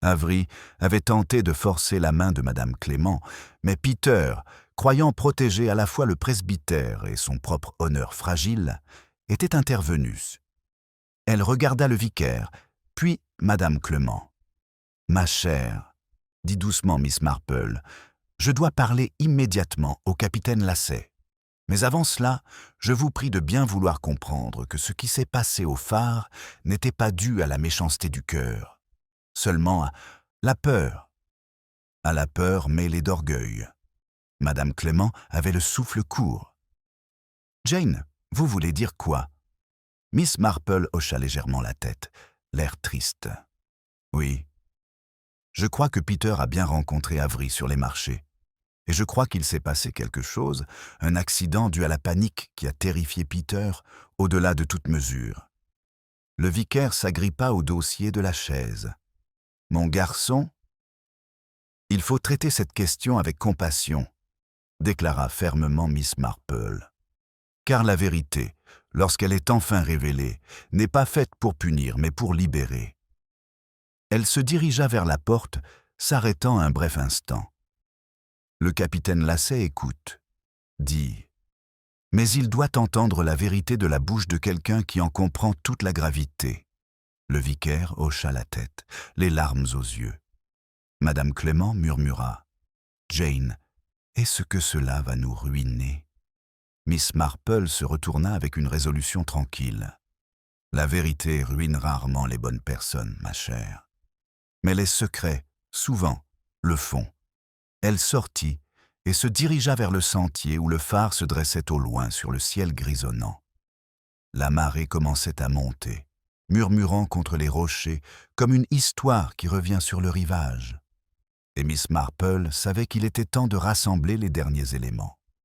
Avery avait tenté de forcer la main de Madame Clément, mais Peter, croyant protéger à la fois le presbytère et son propre honneur fragile, était intervenu. Elle regarda le vicaire, puis Madame Clément. « Ma chère, » dit doucement Miss Marple, « je dois parler immédiatement au capitaine Lacey. » Mais avant cela, je vous prie de bien vouloir comprendre que ce qui s'est passé au phare n'était pas dû à la méchanceté du cœur, seulement à la peur. À la peur mêlée d'orgueil. Madame Clément avait le souffle court. « Jane, vous voulez dire quoi ?» Miss Marple hocha légèrement la tête, l'air triste. « Oui. Je crois que Peter a bien rencontré Avery sur les marchés. Et je crois qu'il s'est passé quelque chose, un accident dû à la panique qui a terrifié Peter au-delà de toute mesure. » Le vicaire s'agrippa au dossier de la chaise. « Mon garçon, il faut traiter cette question avec compassion, » déclara fermement Miss Marple. « Car la vérité, lorsqu'elle est enfin révélée, n'est pas faite pour punir, mais pour libérer. » Elle se dirigea vers la porte, s'arrêtant un bref instant. Le capitaine Lasset écoute, dit « Mais il doit entendre la vérité de la bouche de quelqu'un qui en comprend toute la gravité. » Le vicaire hocha la tête, les larmes aux yeux. Madame Clément murmura « Jane, est-ce que cela va nous ruiner ?» Miss Marple se retourna avec une résolution tranquille. « La vérité ruine rarement les bonnes personnes, ma chère. Mais les secrets, souvent, le font. » Elle sortit et se dirigea vers le sentier où le phare se dressait au loin sur le ciel grisonnant. La marée commençait à monter, murmurant contre les rochers comme une histoire qui revient sur le rivage. Et Miss Marple savait qu'il était temps de rassembler les derniers éléments.